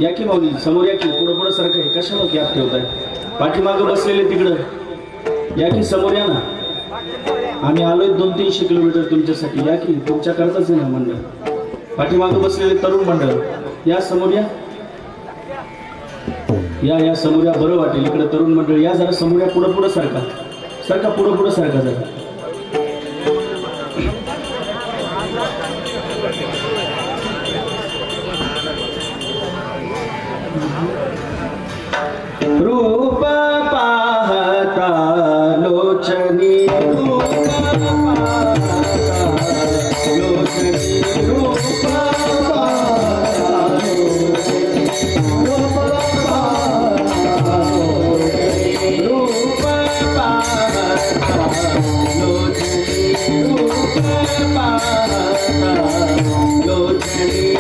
या की माऊली समोर या की पुढं पुढं सारखं आहे कशाला गॅप ठेवताय पाठीमागं बसलेले तिकडं या की समोर या ना आम्ही आलोय 200-300 किलोमीटर तुमच्यासाठी या की तुमच्या करताच आहे ना मंडळ पाठीमागं बसलेले तरुण मंडळ या समोर या समोर या बरं वाटेल इकडे तरुण मंडळ या जरा समोर या पुढं पुढं सारखा पुढं पुढं सारखा जरा रूप पाहता लोचनी रूप पाहता लोचनी रूप पाहता रूप पाहता लोचनी रूप पाहता लोचनी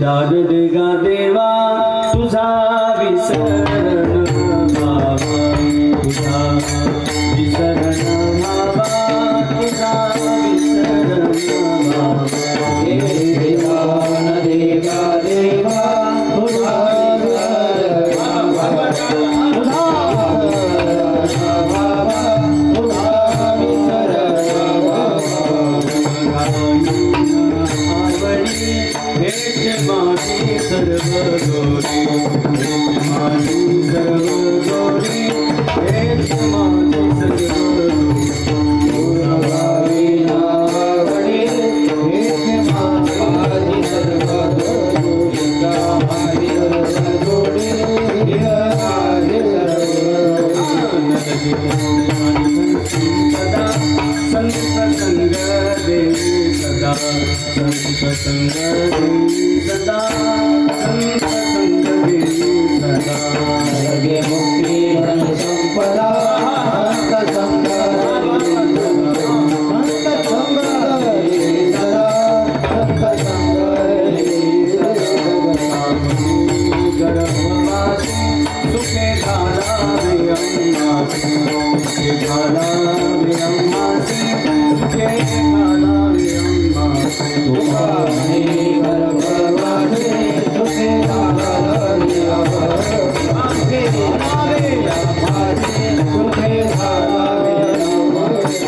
दाद देगा देवा तुझा विसरण भावा तुझा विसरण भावा तुझा विसरण भावा दान देगा देवा तुझा विसरण भावा तुझा माझी सर्व गोरी माझी सर्व गोरी हेच माझी सर्व गोरी हेच माझी सर्व गोरी माझी सर्व गोरी सदा संत संग देवी सदा संत संग देवी सदा संत संग देवी सदा लगे मुक्ती धन संपदा संत संग संत संग देवी सदा संत संग देवी सदा गर्भवासी सुखे झाला रे अम्मासी सुखे झाला रे अम्मासी सुखे झाला रे अम्मासी तुझे गर्भवासी सुखे झाला रे अम्मासी सुखे झाला रे अम्मासी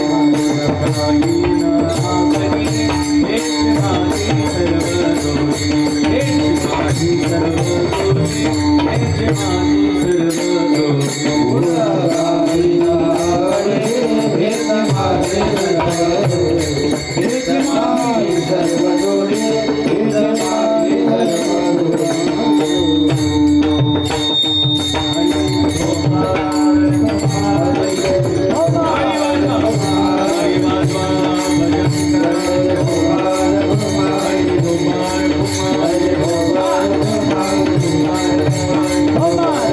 Oh my!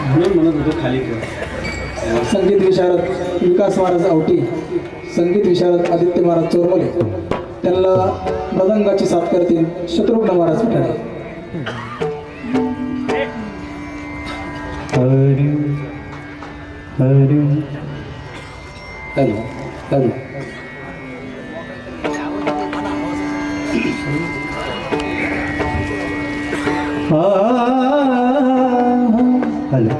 म्हणून म्हणत होतो खाली ठेवा. संगीत विशारद विकास महाराज आवटी, संगीत विशारद आदित्य महाराज चोरमले, त्यांना मृदंगाची साथ करतील Shatrughna Maharaj Pithane. Hari Hari hello hello hello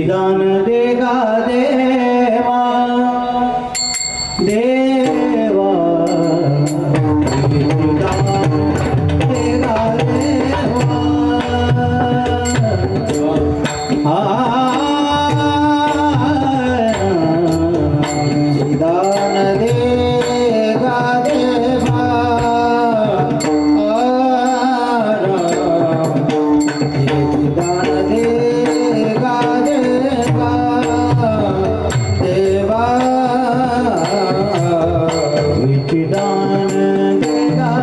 दान देगा देवा देवा दान देगा देवा दान देगा देवा दान देगा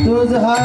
तुझा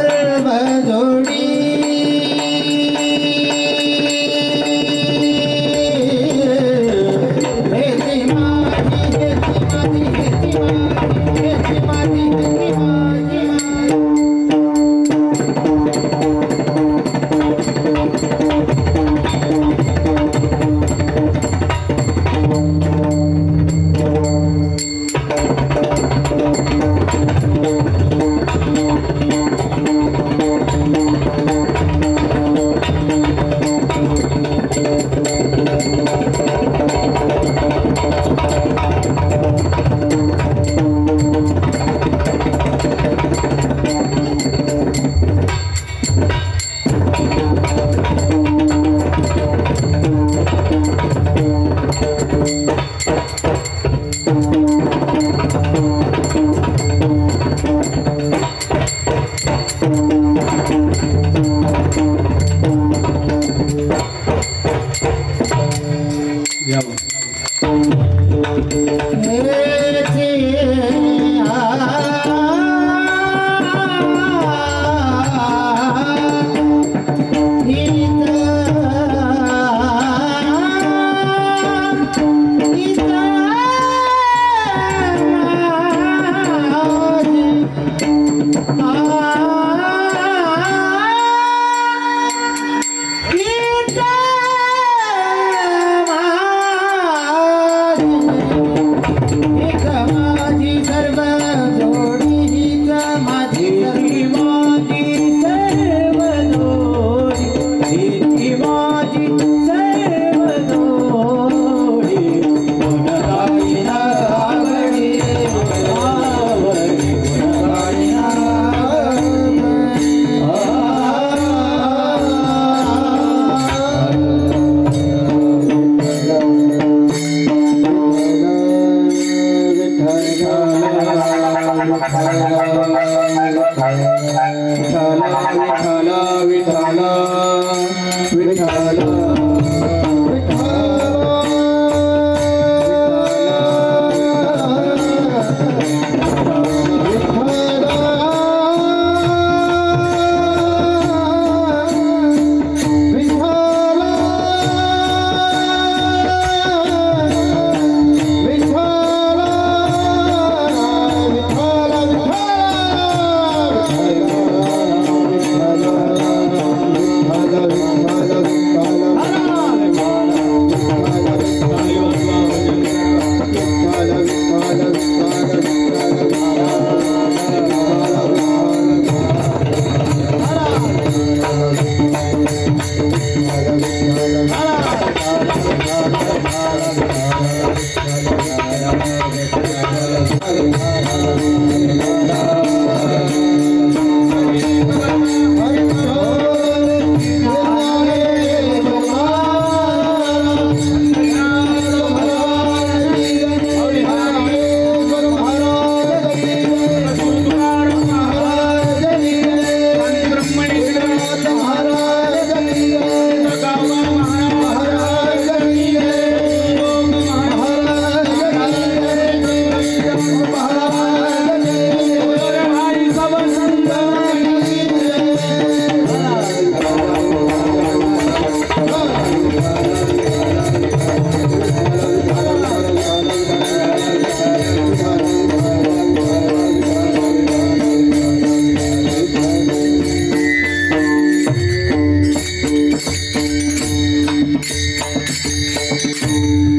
सर्व जोडी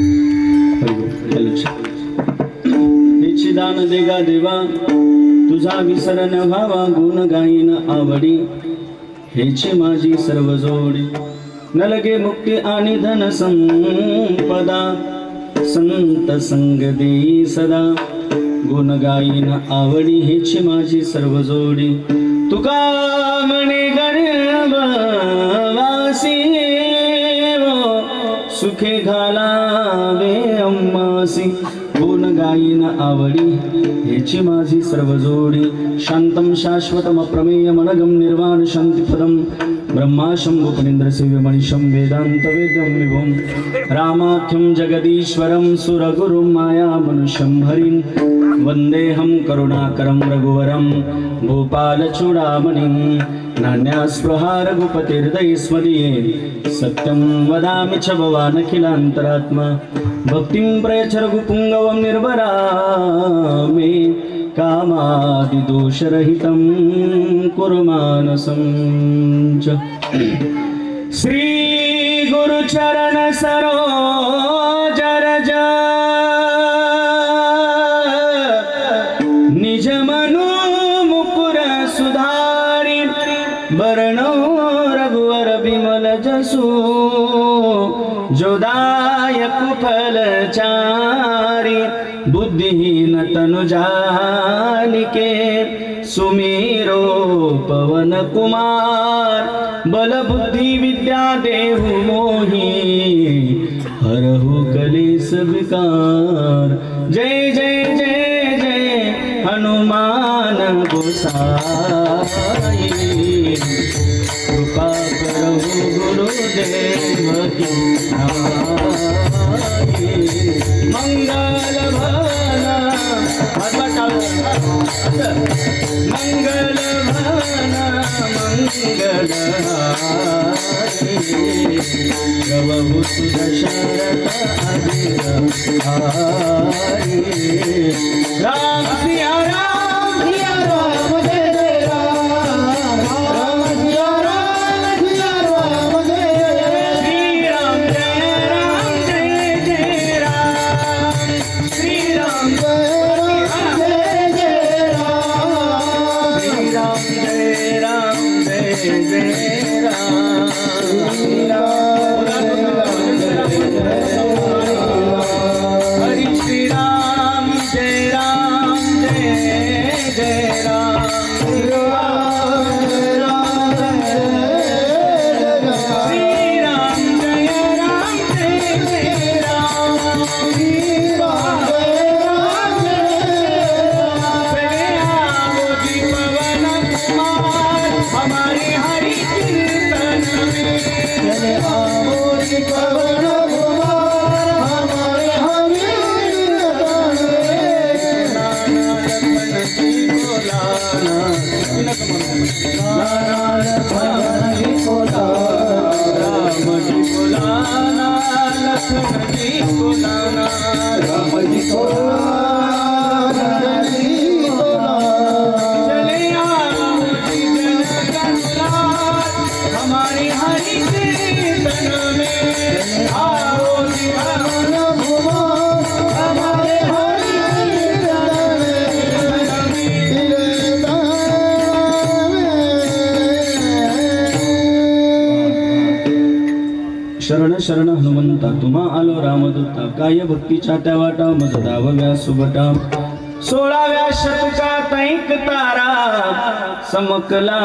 हेची माझी हेची माझी दान देगा देवा तुझा विसरण व्हावा गुण गाईन आवडी हेची माझी सर्व जोडी न लगे मुक्ती आणि धन संपदा संत संग देई सदा गुण गाईन आवडी हेची माझी सर्व जोडी तुका म्हणे गर्भ वासी सुखे घालावे अम्मासी गुण गाईन आवडी हेची माझी सर्व जोडी शांतम शाश्वतम प्रमेय मनगम निर्वाण शांतिपदम ब्रह्मा शंभु फणींद्र सेव्यमणिशं वेदांत वेद्यं विभुं रामाख्यं जगदीश्वरं सुरगुरुं माया मनुष्यं हरिं वन्देऽहं करुणाकरं रघुवरं भूपालचूडामणिं नान्यास्पृहा रघुपतिर्दयस्मदीये सत्यं वदामि च भवानखिलान्तरात्मा भक्तिं प्रयच्छ रघुपुङ्गवं निर्भरामि कामादिदोषरहितं कुरु मानसं च श्री गुरुचरण सरोज रज निज मनो मुकुर सुधारि वर्णो रघुवर बिमल जसु जोदायक फलचारि बुद्धिहीन तनु जानिके सुमेरो पवन कुमार बल बुद्धि विद्या देहु मोहि हरहु कलेस विकार जय जय जय जय हनुमान गोसाई कृपा करहु गुरुदेव की नाई मंगल भवना मंगल भवना मंगलहारी प्रभु सुदशरथ अधिकारी राम सिया राम सिया राम जय जय राम राम सिया राम सिया राम जय जय श्री राम जय राम श्री राम जय जय राम श्री राम जय राम जय जय राम श्री राम हरि श्री राम जय जय राम श्री राम जय राम जय राम चले आओ जी पवन कुमार हमारे हरि कीर्तन में चले आओ जी पवन कुमार हमारे हरि राम जी बोलाना लखन जी बोलाना राम जी को चले आओ जी जगन्नाथ हमारे हरि कीर्तन में आओ जी पवन कुमार हमारे हरि शरण शरण हनुमंता तुम्हा आलो रामदूता काय भक्तीच्या त्या वाटा मज दावव्या सुबटा 16व्या शतकात ऐक तारा समकला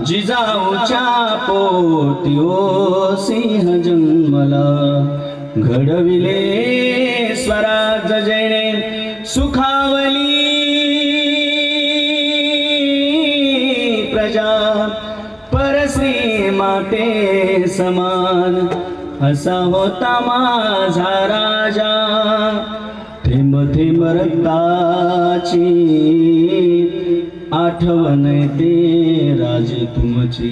जिजाऊच्या पोटी ओ सिंह जन्मला घडविले स्वराज जयने सुखावली प्रजा परश्री माते समान असा होता माझा राजा थेंब थेंब रक्ताची आठवण ते राजे तुमची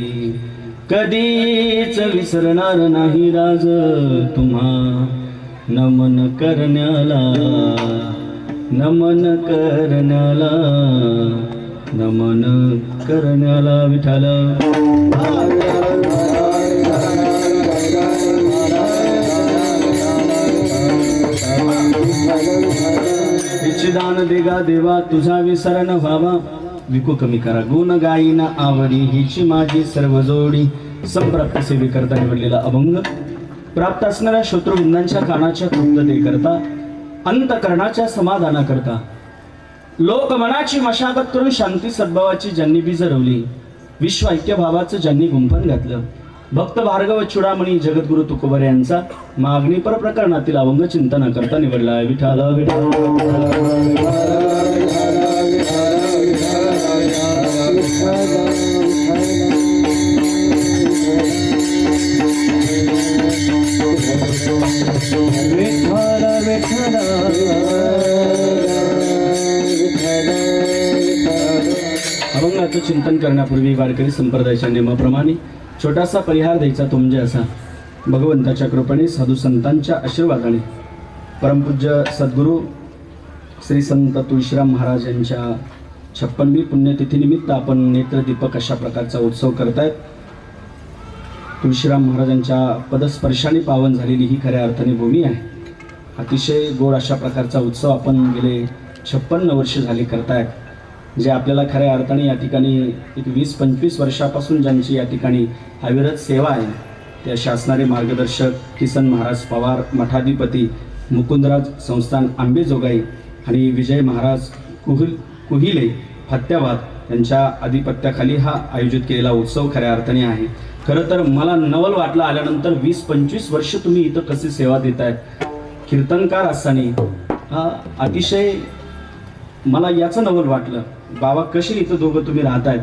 कधीच विसरणार नाही राज तुम्हा नमन करण्याला नमन करण्याला नमन करण्याला विठाल विच्छिदान देगा देवा तुझा विसरण व्हावा विकू कमी करा गुण गायीना आवडी हिची माझी सर्व जोडी संप्राप्त सेवे करता निवडलेला अभंग प्राप्त असणाऱ्या शत्रुवृंदांच्या कानाच्या तृप्तते करता अंतकरणाच्या समाधाना करता लोकमनाची मशागत करून शांती सद्भावाची ज्यांनी बीज रवली विश्व ऐक्य भावाचं ज्यांनी गुंफण घातलं भक्त भार्गव चुडामणी जगद्गुरु तुकोबर यांचा मागणी पर प्रकरणातील अभंग चिंतन करता निवडला आहे विठाल विठाल अभंगाचं चिंतन करण्यापूर्वी वारकरी संप्रदायाच्या नियमाप्रमाणे छोटासा परिहार द्यायचा तो म्हणजे असा. भगवंताच्या कृपेने साधू संतांच्या आशीर्वादाने परमपूज्य सद्गुरू श्री संत तुळशीराम महाराज यांच्या 56वी पुण्यतिथीनिमित्त आपण नेत्रदीपक अशा प्रकारचा उत्सव करतायत. तुळशीराम महाराजांच्या पदस्पर्शाने पावन झालेली ही खऱ्या अर्थाने भूमी आहे. अतिशय गोड अशा प्रकारचा उत्सव आपण गेले 56 वर्ष झाली करतायत. जे आपल्याला खऱ्या अर्थाने या ठिकाणी एक 20-25 वर्षापासून ज्यांची या ठिकाणी अविरत सेवा आहे ते असे असणारे मार्गदर्शक किसन महाराज पवार मठाधिपती, मुकुंदराज संस्थान आंबेजोगाई आणि विजय महाराज कुहिले फत्याबाद यांच्या आधिपत्याखाली हा आयोजित केलेला उत्सव खऱ्या अर्थाने आहे. खरं तर मला नवल वाटलं आल्यानंतर 20-25 वर्ष तुम्ही इथं कशी सेवा देत आहेत. कीर्तनकार असताना अतिशय मला याचं नवल वाटलं, बाबा कसे इथं दोघं तुम्ही राहतायत.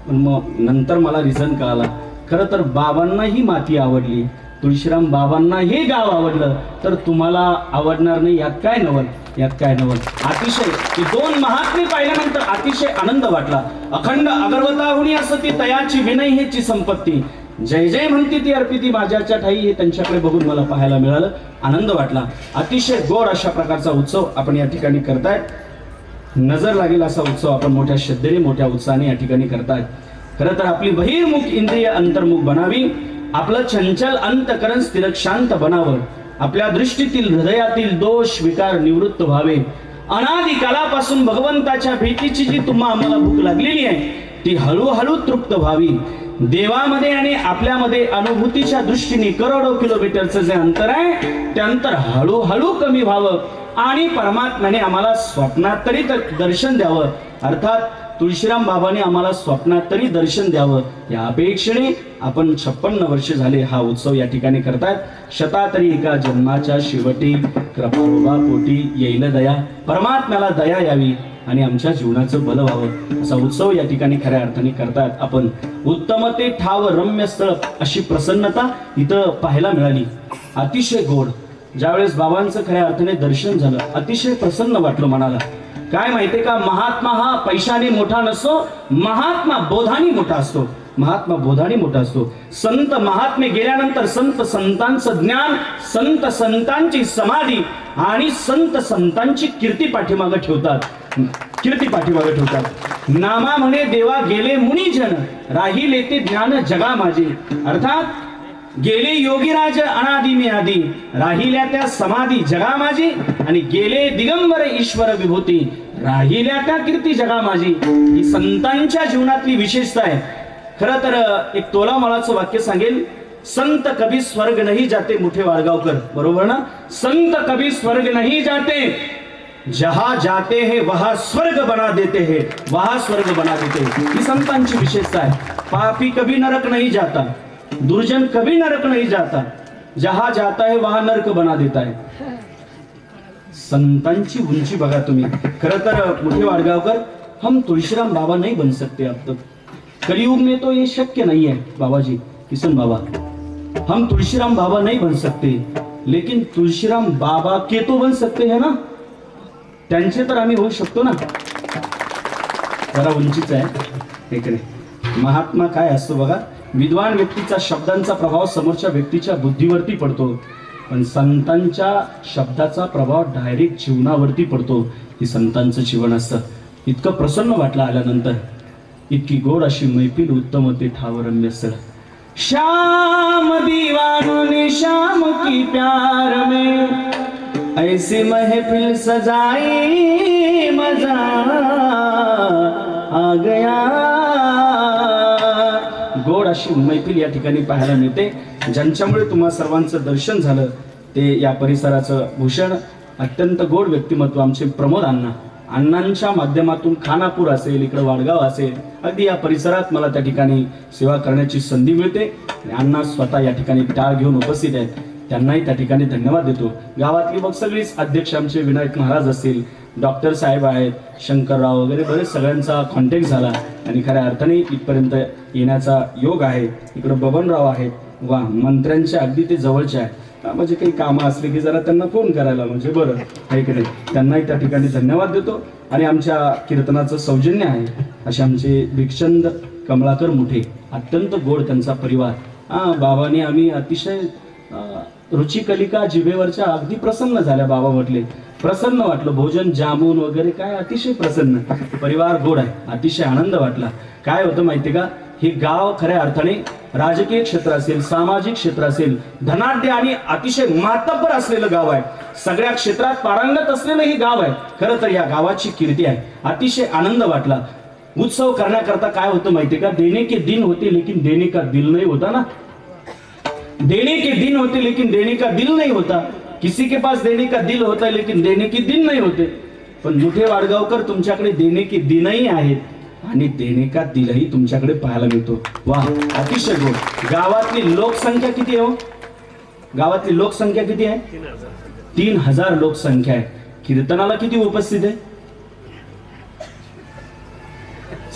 पण मग नंतर मला रिझन कळाला, खरं तर बाबांना ही माती आवडली, तुळशीराम बाबांना हे गाव आवडलं, तर तुम्हाला आवडणार नाही यात काय नवल, यात काय नवल. अतिशय ते 2 महात्मे पाहिल्यानंतर अतिशय आनंद वाटला. अखंड अगरवताहुनी असं ती तयाची विनय हेची संपत्ती, जय जय म्हणती ती अर्पिती माझ्याच्या ठाई, हे त्यांच्याकडे बघून मला पाहायला मिळालं, आनंद वाटला. अतिशय गोड अशा प्रकारचा उत्सव आपण या ठिकाणी करतायत. नजर लागेल असा उत्सव आपण मोठ्या श्रद्धेने मोठ्या उत्साहाने या ठिकाणी करतायत. खरं तर आपली बहिर्मुख इंद्रिय अंतर्मुख बनावी, आपलं चंचल अंतकरण स्थिर शांत बनावं, आपल्या दृष्टीतील हृदयातील दोष विकार निवृत्त व्हावे. अनादि कालापासून भगवंताच्या भेटीची जी तुम्हा आम्हाला भूक लागलेली आहे ती हळूहळू तृप्त व्हावी. देवामध्ये आणि आपल्यामध्ये अनुभूतीच्या दृष्टीने करोडो किलोमीटरचं जे अंतर आहे ते अंतर हळूहळू कमी व्हावं आणि परमात्म्याने आम्हाला स्वप्नात तरी दर्शन द्यावं. अर्थात तुळशीराम बाबांनी आम्हाला स्वप्नात तरी दर्शन द्यावं या अपेक्षेने आपण 56 वर्ष झाले हा उत्सव या ठिकाणी करतायत. शतातरी एका जन्माच्या शेवटी कृपाळोबा पोटी येईल दया, परमात्म्याला दया यावी आणि आमच्या जीवनाचं बल व्हावं असा उत्सव या ठिकाणी खऱ्या अर्थाने करतायत आपण. उत्तम ते ठाव रम्य स्थळ अशी प्रसन्नता इथं पाहायला मिळाली. अतिशय गोड. ज्यावेळेस बाबांचं खऱ्या अर्थाने दर्शन झालं अतिशय प्रसन्न वाटलं मनाला. काय माहितीये का, महात्मा हा पैशाने मोठा नसतो, महात्मा बोधानी मोठा असतो. महात्मा बोधानी मोठा असतो. संत महात्मे गेल्यानंतर संत संतांचं ज्ञान, संत संतांची समाधी आणि संत संतांची कीर्ती पाठीमागे ठेवतात. कीर्ती पाठीमागे ठेवतात. नामा म्हणे देवा गेले मुनिजन, राहिले ते ज्ञान जगा माझे. अर्थात गेले योगीराज अनादि मी आदी, राहिल्या त्या समाधी जगा माझी, आणि गेले दिगंबर ईश्वर विभूती, राहिल्या त्या कीर्ती जगा माझी. ही संतांच्या जीवनातली विशेषता आहे. खरं तर एक तोलामोलाचं वाक्य सांगेल, संत कभी स्वर्ग नहीं जाते. मुठे वाळगावकर, बरोबर ना. संत कभी स्वर्ग नहीं जाते, जहां जाते हैं वहां स्वर्ग बना देते हैं, वहां स्वर्ग बना देते हैं. ही संतांची विशेषता आहे. पापी कभी नरक नहीं जाता, दुर्जन कभी नरक नहीं जाता, जहां जाता है वहां नरक बना देता है. संतांची उंची बघा तुम्ही. खरं तर मुठे वाडगावकर, हम तुळशीराम बाबा नहीं बन सकते अब तक, कलयुग में तो ये शक्य नहीं है बाबा जी, किशन बाबा. हम तुळशीराम बाबा नहीं बन सकते, लेकिन तुळशीराम बाबा के तो बन सकते हैं ना. त्यांचे तर आम्ही होऊ शकतो ना. जरा उंचीच आहे एक नाही. महात्मा काय असतो बघा, विद्वान व्यक्तीचा शब्दांचा प्रभाव समोरच्या व्यक्तीच्या बुद्धीवरती पडतो, पण संतांच्या शब्दाचा प्रभाव डायरेक्ट जीवनावरती पडतो. हे संतांचं जीवन असतं. इतकं प्रसन्न वाटलं आल्यानंतर. इतकी गोड अशी मैफिल, उत्तम ते ठाव रम्य स्थळ. श्याम दीवानों ने श्याम की प्यार में ऐसी महफिल सजाई, मजा आ गया. गोड अशी मैफिल या ठिकाणी पाहायला मिळते. ज्यांच्यामुळे तुम्हा सर्वांचं दर्शन झालं ते या परिसराचं भूषण, अत्यंत गोड व्यक्तिमत्व आमचे प्रमोद अण्णा. अण्णांच्या माध्यमातून खानापूर असेल, इकडे वाडगाव असेल, अगदी या परिसरात मला त्या ठिकाणी सेवा करण्याची संधी मिळते. अण्णा स्वतः या ठिकाणी टाळ घेऊन उपस्थित आहेत. त्यांनाही त्या ठिकाणी धन्यवाद देतो. गावातली मग सगळीच अध्यक्ष आमचे विनायक महाराज असतील, डॉक्टर साहेब आहेत, शंकरराव वगैरे बरेच सगळ्यांचा कॉन्टॅक्ट झाला आणि खऱ्या अर्थाने इथपर्यंत येण्याचा योग आहे. इकडं बबनराव आहेत, वा मंत्र्यांच्या अगदी ते जवळचे आहे. म्हणजे काही कामं असली की जरा त्यांना फोन करायला म्हणजे बरं आहे की नाही. त्यांनाही त्या ठिकाणी धन्यवाद देतो. आणि आमच्या कीर्तनाचं सौजन्य आहे असे आमचे भिक्षंद कमलाकर मुठे, अत्यंत गोड त्यांचा परिवार. बाबांनी आम्ही अतिशय रुचिकलिका जिभेवरच्या अगदी प्रसन्न झाल्या. बाबा म्हटले प्रसन्न वाटलं, भोजन जामून वगैरे काय अतिशय प्रसन्न, परिवार गोड आहे, अतिशय आनंद वाटला. काय होतं माहिती का, हे गाव खऱ्या अर्थाने राजकीय क्षेत्र असेल, सामाजिक क्षेत्र असेल, धनाढ्य आणि अतिशय मातब्बर असलेलं गाव आहे. सगळ्या क्षेत्रात पारंगत असलेलं हे गाव आहे. खरं तर या गावाची कीर्ती आहे. अतिशय आनंद वाटला. उत्सव करण्याकरता काय होतं माहितीये का, देने के दिन होते लेकिन देने का दिल नहीं होता ना. देने के दिन होते लेकिन देने का दिल नहीं होता. किसी के पास देने का दिल होता है लेकिन देने के दिन नहीं होते. पण मुठे वाडगावकर तुमच्याकडे देने के दिनही आहेत आणि देणे का दिलही तुमच्याकडे पाहायला मिळतो. वा, अतिशय गोड. गावातली लोकसंख्या किती आहे हो? गावातली लोकसंख्या किती आहे? 3000 लोकसंख्या आहे. कीर्तनाला किती उपस्थित आहे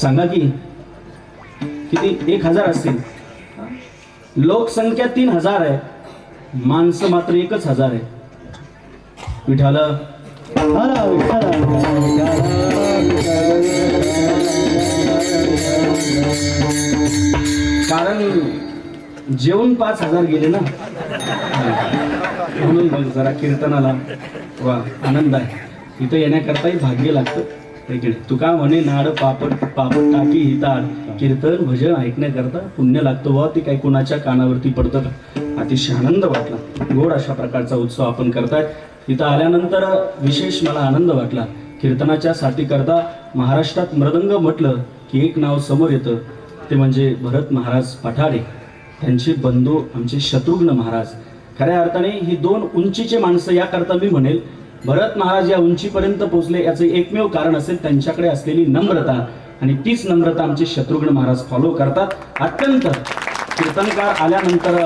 सांगा की? किती? 1000 असतील. लोकसंख्या 3000 आहे, माणसं मात्र 1000 आहे. विठाल हरा विठ्ठल कारण जेवून 5000 गेले ना, म्हणून मग जरा कीर्तनाला वा आनंद आहे. इथं येण्याकरताही भाग्य लागतं. तुका म्हणे नाड पापड पापड टाकी हिताड, कीर्तन भजन ऐकण्याकरता पुण्य लागतो. वा ते काही कुणाच्या कानावरती पडतं का? अतिशय आनंद वाटला. गोड अशा प्रकारचा उत्सव आपण करतायत. इथं आल्यानंतर विशेष मला आनंद वाटला. कीर्तनाच्या साठी करता महाराष्ट्रात मृदंग म्हटलं की एक नाव समोर येतं, ते म्हणजे भरत महाराज पठारे. त्यांचे बंधू आमचे शत्रुघ्न महाराज. खऱ्या अर्थाने ही दोन उंचीचे माणसं. याकरता मी म्हणेल भरत महाराज या उंचीपर्यंत पोहोचले याचं एकमेव कारण असेल त्यांच्याकडे असलेली नम्रता. आणि तीच नम्रता आमचे शत्रुघ्न महाराज फॉलो करतात. अत्यंत कीर्तनकार आल्यानंतर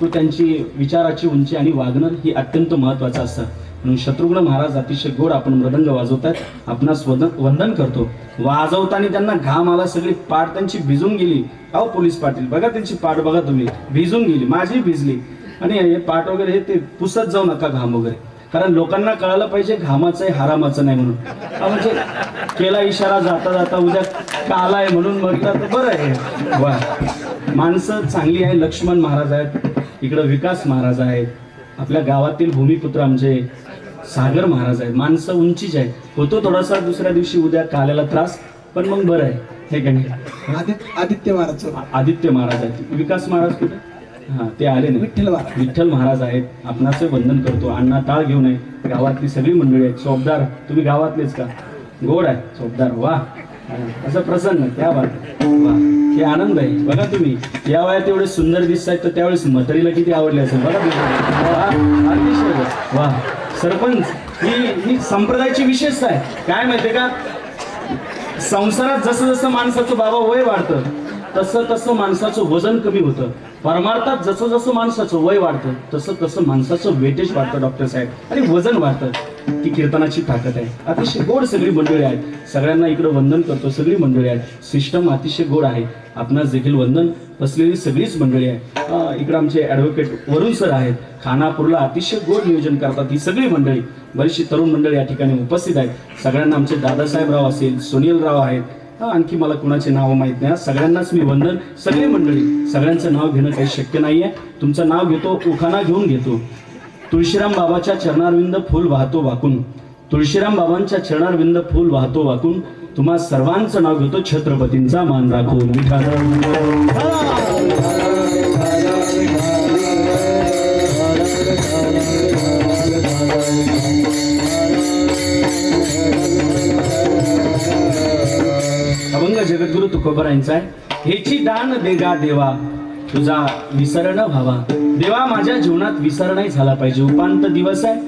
तो त्यांची विचाराची उंची आणि वागणं ही अत्यंत महत्वाचं असतं. म्हणून शत्रुघ्न महाराज अतिशय गोड आपण मृदंग वाजवतात. आपणास वंदन करतो. वाजवताना त्यांना घाम आला, सगळी पाठ त्यांची भिजून गेली. अहो पोलीस पाटील बघा त्यांची पाठ बघा तुम्ही, भिजून गेली, माझी भिजली. आणि हे पाठ वगैरे हे ते पुसत जाऊ नका घाम वगैरे, कारण लोकांना कळायला पाहिजे घामाचं आहे हरामाचं नाही म्हणून. म्हणजे केला इशारा जाता जाता उद्या काला आहे म्हणून म्हटलं तर बरं आहे. वा, माणसं चांगली आहे. लक्ष्मण महाराज आहेत, इकडं विकास महाराज आहेत, आपल्या गावातील भूमिपुत्र आमचे सागर महाराज आहेत. माणसं उंचीच आहे. होतो थोडासा दुसऱ्या दिवशी उद्या काल्याला त्रास, पण मग बरं आहे हे का नाही. आदित्य महाराज, आदित्य महाराज आहेत. विकास महाराज कुठे? हा, ते आले नाही. विठ्ठल महाराज आहेत. आपणाचे वंदन करतो. अण्णा टाळ घेऊन आहे. गावातली सगळी मंडळी आहेत. चोपदार तुम्ही गावातलेच का? गोड आहे चोपदार. वा, असं प्रसन्न. त्या बात वा, हे आनंद आहे. बघा तुम्ही या वयात एवढे सुंदर दिसतायत, तर त्यावेळेस म्हातारीला किती आवडले असेल बघा तुम्ही. अतिशय वा. सरपंच ही संप्रदायाची विशेषता आहे. काय माहितीये का, संसारात जसं जसं माणसाचं बाबा वय वाढतं तसं तसं माणसाचं वजन कमी होतं. परमार्थात जसं जसं माणसाचं वय वाढतं तसं तसं माणसाचं वेटेज वाढतं डॉक्टर साहेब, आणि वजन वाढतं. ती कीर्तनाची ताकद आहे. अतिशय गोड सगळी मंडळी आहेत. सगळ्यांना इकडं वंदन करतो. सगळी मंडळी आहेत. सिस्टम अतिशय गोड आहे. आपणास देखील वंदन बसलेली सगळीच मंडळी आहे. इकडं आमचे ॲडव्होकेट वरुण सर आहेत. खानापूरला अतिशय गोड नियोजन करतात ही सगळी मंडळी. बरीचशी तरुण मंडळी या ठिकाणी उपस्थित आहेत. सगळ्यांना आमचे दादासाहेबराव असेल, सुनीलराव आहेत, आणखी मला कुणाचे नाव माहित नाही. सगळ्यांनाच मी वंदन. सगळी मंडळी, सगळ्यांचं नाव घेणं काही शक्य नाहीये. तुमचं नाव घेतो, उखाणा घेऊन घेतो. तुळशीराम बाबाच्या चरणारविंद फूल वाहतो वाकून. तुळशीराम बाबांच्या चरणारविंद फूल वाहतो वाकून. तुम्हा सर्वांचं नाव घेतो, छत्रपतींचा मान राखून. अभंग जगद्गुरु तुकोबरायांचा आहे. हेची दान देगा देवा, तुझा विसर न व्हावा. देवा माझ्या जीवनात विसर नाही झाला पाहिजे. उपांत दिवस आहे,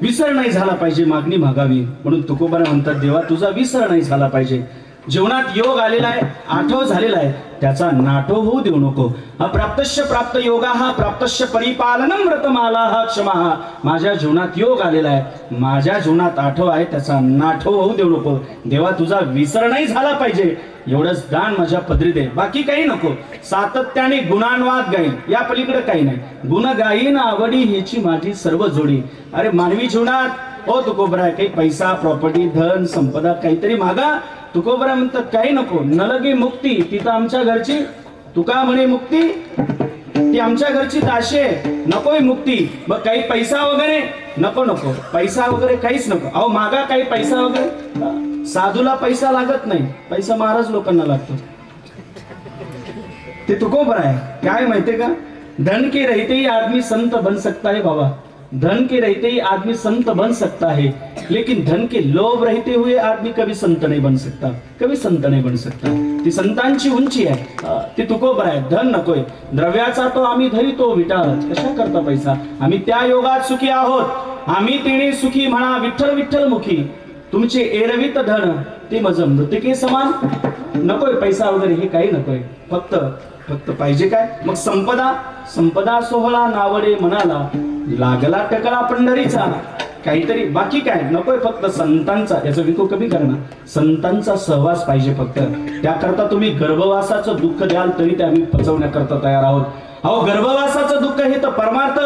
विसर नाही झाला पाहिजे. मागणी मागावी म्हणून तुकोबरा म्हणतात, देवा तुझा विसर नाही झाला पाहिजे. जीवनात योग आलेला आहे, आठव झालेला आहे, त्याचा नाटो होऊ देऊ नको. अप्राप्तस्य प्राप्त योगा हा प्राप्तस्य परिपालनम व्रतमाला हा क्षमा हा. माझ्या जीवनात योग आलेला आहे, माझ्या जीवनात आठव आहे, त्याचा नाठो होऊ देऊ नको. देवा तुझा विसर नाही झाला पाहिजे एवढंच दान माझ्या पदरी दे, बाकी काही नको. सातत्याने गुणांवाद गाईन, या पलीकडे काही नाही. गुण गाईन आवडी ह्याची माझी सर्व जोडी. अरे मानवी जीवनात हो तुकोबरा काही पैसा प्रॉपर्टी धन संपदा काहीतरी मागा. तुकोबरा म्हणतात काही नको, न लगे मुक्ती तिथं आमच्या घरची. तुका म्हणे मुक्ती ती आमच्या घरची दाशे, नकोय मुक्ती. मग काही पैसा वगैरे नको, नको पैसा वगैरे काहीच नको. अहो मागा काही पैसा वगैरे, साधूला पैसा लागत नाही, पैसा महाराज लोकांना लागतो. ते तुकोबर आहे. काय माहितीये का, धन के रहते ही आदमी संत बन सकता है बाबा. धन के रहते ही आदमी संत बन सकता है, लेकिन धन के लोभ रहते हुए आदमी कभी संत नहीं बन सकता, कभी संत नहीं बन सकता. ती संतांची उंची आहे, ती तुकोबर आहे. धन नकोय, द्रव्याचा तो आम्ही धरितो विटाळ. कशा करता पैसा, आम्ही त्या योगात सुखी आहोत. आम्ही तिने सुखी म्हणा विठ्ठल विठ्ठल मुखी. तुमचे एरवित धन ते मज मृतिके समान. नकोय पैसा वगैरे हे काही नकोय, फक्त फक्त पाहिजे काय. मग संपदा, संपदा सोहळा नावडे मनाला, लागला टकळा पंढरीचा. काहीतरी बाकी काय नकोय, फक्त संतांचा, याचा विको कमी करणं, संतांचा सहवास पाहिजे फक्त. त्याकरता तुम्ही गर्भवासाचं दुःख द्याल तरी ते आम्ही पचवण्याकरता तयार आहोत. अहो गर्भवासाचं दुःख हे तर परमार्थ.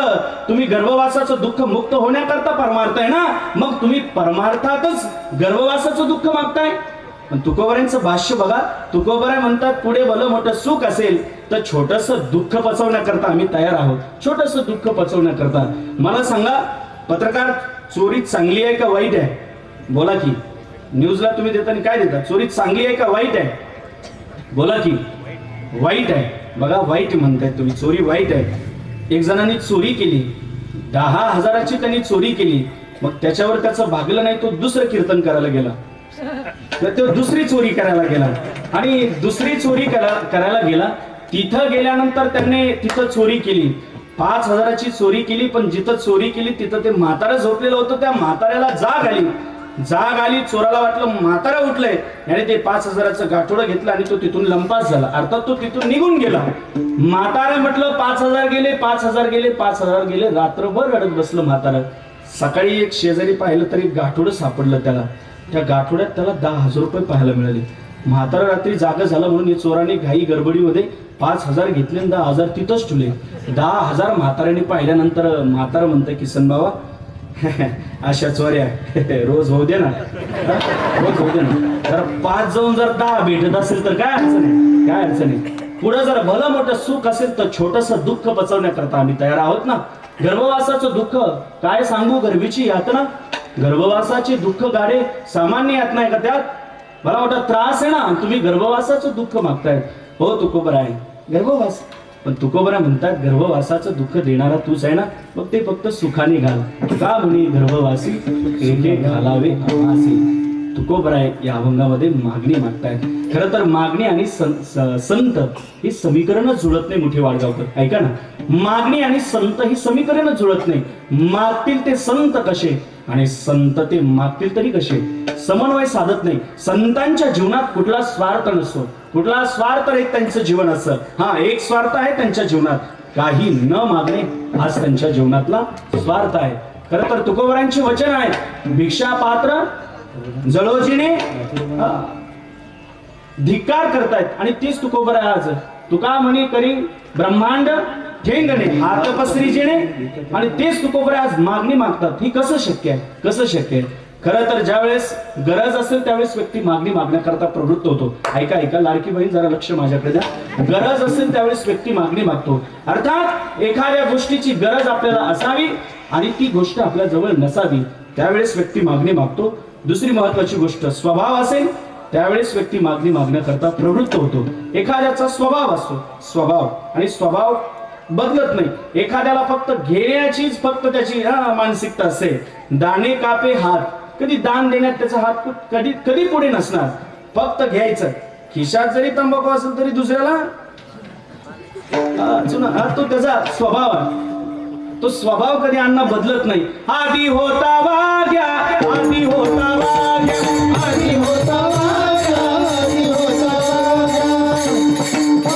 तुम्ही गर्भवासाचं दुःख मुक्त होण्याकरता परमार्थ आहे ना, मग तुम्ही परमार्थातच गर्भवासाचं दुःख मागताय. पण तुकोबऱ्यांचं भाष्य बघा. तुकोबऱ्या म्हणतात पुढे भलं मोठं सुख असेल तर छोटस दुःख पचवण्याकरता आम्ही तयार आहोत. छोटस दुःख पचवण्याकरता. मला सांगा पत्रकार, चोरी चांगली आहे का वाईट आहे? बोला की. न्यूजला तुम्ही देताना काय देता, चोरी चांगली आहे का वाईट आहे? बोला की. वाईट आहे. बघा वाईट म्हणताय तुम्ही, चोरी वाईट आहे. एक जणांनी चोरी केली, 10,000ची त्यांनी चोरी केली. मग त्याच्यावर त्याचं भागलं नाही, तो दुसरं कीर्तन करायला गेला. तर तो दुसरी चोरी करायला गेला आणि दुसरी चोरी करायला गेला. तिथं गेल्यानंतर त्याने तिथं चोरी केली, 5,000ची चोरी केली. पण जिथं चोरी केली तिथं ते म्हातारं झोपलेलं होतं. त्या म्हाताऱ्याला जाग आली. चोराला वाटलं म्हातारा उठलंय, आणि ते 5,000चं गाठोडं घेतलं आणि तो तिथून लंपास झाला. अर्थात तो तिथून निघून गेला. म्हातारं म्हटलं 5,000 गेले, 5,000 गेले, 5,000 गेले. रात्रभर रडत बसलं म्हातारं. सकाळी एक शेजारी पाहिलं तरी गाठोडं सापडलं त्याला. त्या गाठोड्यात त्याला 10,000 रुपये पाहायला मिळाले. म्हातारा रात्री जागा झाला म्हणून या चोराने घाई गडबडीमध्ये 5,000 घेतले आणि 10,000 तिथंच ठेवले. 10,000 म्हाताऱ्याने पाहिल्यानंतर म्हातारा म्हणतं किसन बाबा अशा चोऱ्या रोज होऊ दे ना, रोज होऊ दे ना. जर 5 जाऊन जर 10 भेटत असेल तर काय अडचण आहे, काय अडचण आहे. पुढे जर भलं मोठं सुख असेल तर छोटस दुःख पचवण्याकरता आम्ही तयार आहोत ना. गर्भवासाचं दुःख काय सांगू, गर्भीची यातना. गर्भवासाचे दुःख गाडे सामान्य यातना आहे का त्यात? मला मोठा त्रास आहे ना, तुम्ही गर्भवासाचं दुःख मागताय. हो तुकोबर आहे गर्भवास, पण तुकोबरा म्हणतात गर्भवासाचं दुःख देणारा तूच आहे ना, मग ते फक्त सुखाने घाल. का म्हणे गर्भवासी एके घालावे आमासी. तुकोबरा या अभंगामध्ये मागणी मागतायत. खरं तर मागणी आणि संत ही समीकरण जुळत नाही. मोठे वाडगावकर ऐका ना, मागणी आणि संत ही समीकरण जुळत नाही. मागतील ते संत कसे आणि संत ते मागतील तरी कसे, समन्वय साधत नाही. संतांच्या जीवनात कुठला स्वार्थ नसतो, कुठला स्वार्थ रहित त्यांचं जीवन असतं. हा एक स्वार्थ आहे त्यांच्या जीवनात, काही न मागणे हाच त्यांच्या जीवनातला स्वार्थ आहे. खरं तर तुकोबरांचे वचन आहे, भिक्षा पात्र जळोजीने धिक्कार करतायत आणि तीच तुकोबर आहे आज. तुका म्हणी करी ब्रह्मांड ठेंगणे हात पसरीजीने, आणि तेच तुकोबर आज मागणी मागतात. ही कसं शक्य आहे, कसं शक्य आहे? खरं तर ज्या वेळेस गरज असेल त्यावेळेस व्यक्ती मागणी मागण्याकरता प्रवृत्त होतो. ऐका ऐका लाडकी बहीण जरा लक्ष माझ्याकडे द्या. गरज असेल त्यावेळेस व्यक्ती मागणी मागतो. अर्थात एखाद्या गोष्टीची गरज आपल्याला असावी आणि ती गोष्ट आपल्या जवळ नसावी, त्यावेळेस व्यक्ती मागणी मागतो. दुसरी महत्वाची गोष्ट, स्वभाव असेल त्यावेळेस व्यक्ती मागणी मागण्याकरता प्रवृत्त होतो. एखाद्याचा स्वभाव असतो, स्वभाव आणि स्वभाव बदलत नाही. एखाद्याला फक्त घेण्याचीच फक्त त्याची मानसिकता असते. दाणे कापे हात, कधी दान देण्यात त्याचा हात कधी पुढे नसणार, फक्त घ्यायचं. खिशात जरी तंबाखू असेल तरी दुसऱ्याला तो त्याचा स्वभाव आहे. तो स्वभाव कधी अण्णा बदलत नाही. आधी होता वाग्या, आधी होता वाग्या, आधी होता वाग्या, आधी होता वाग्या.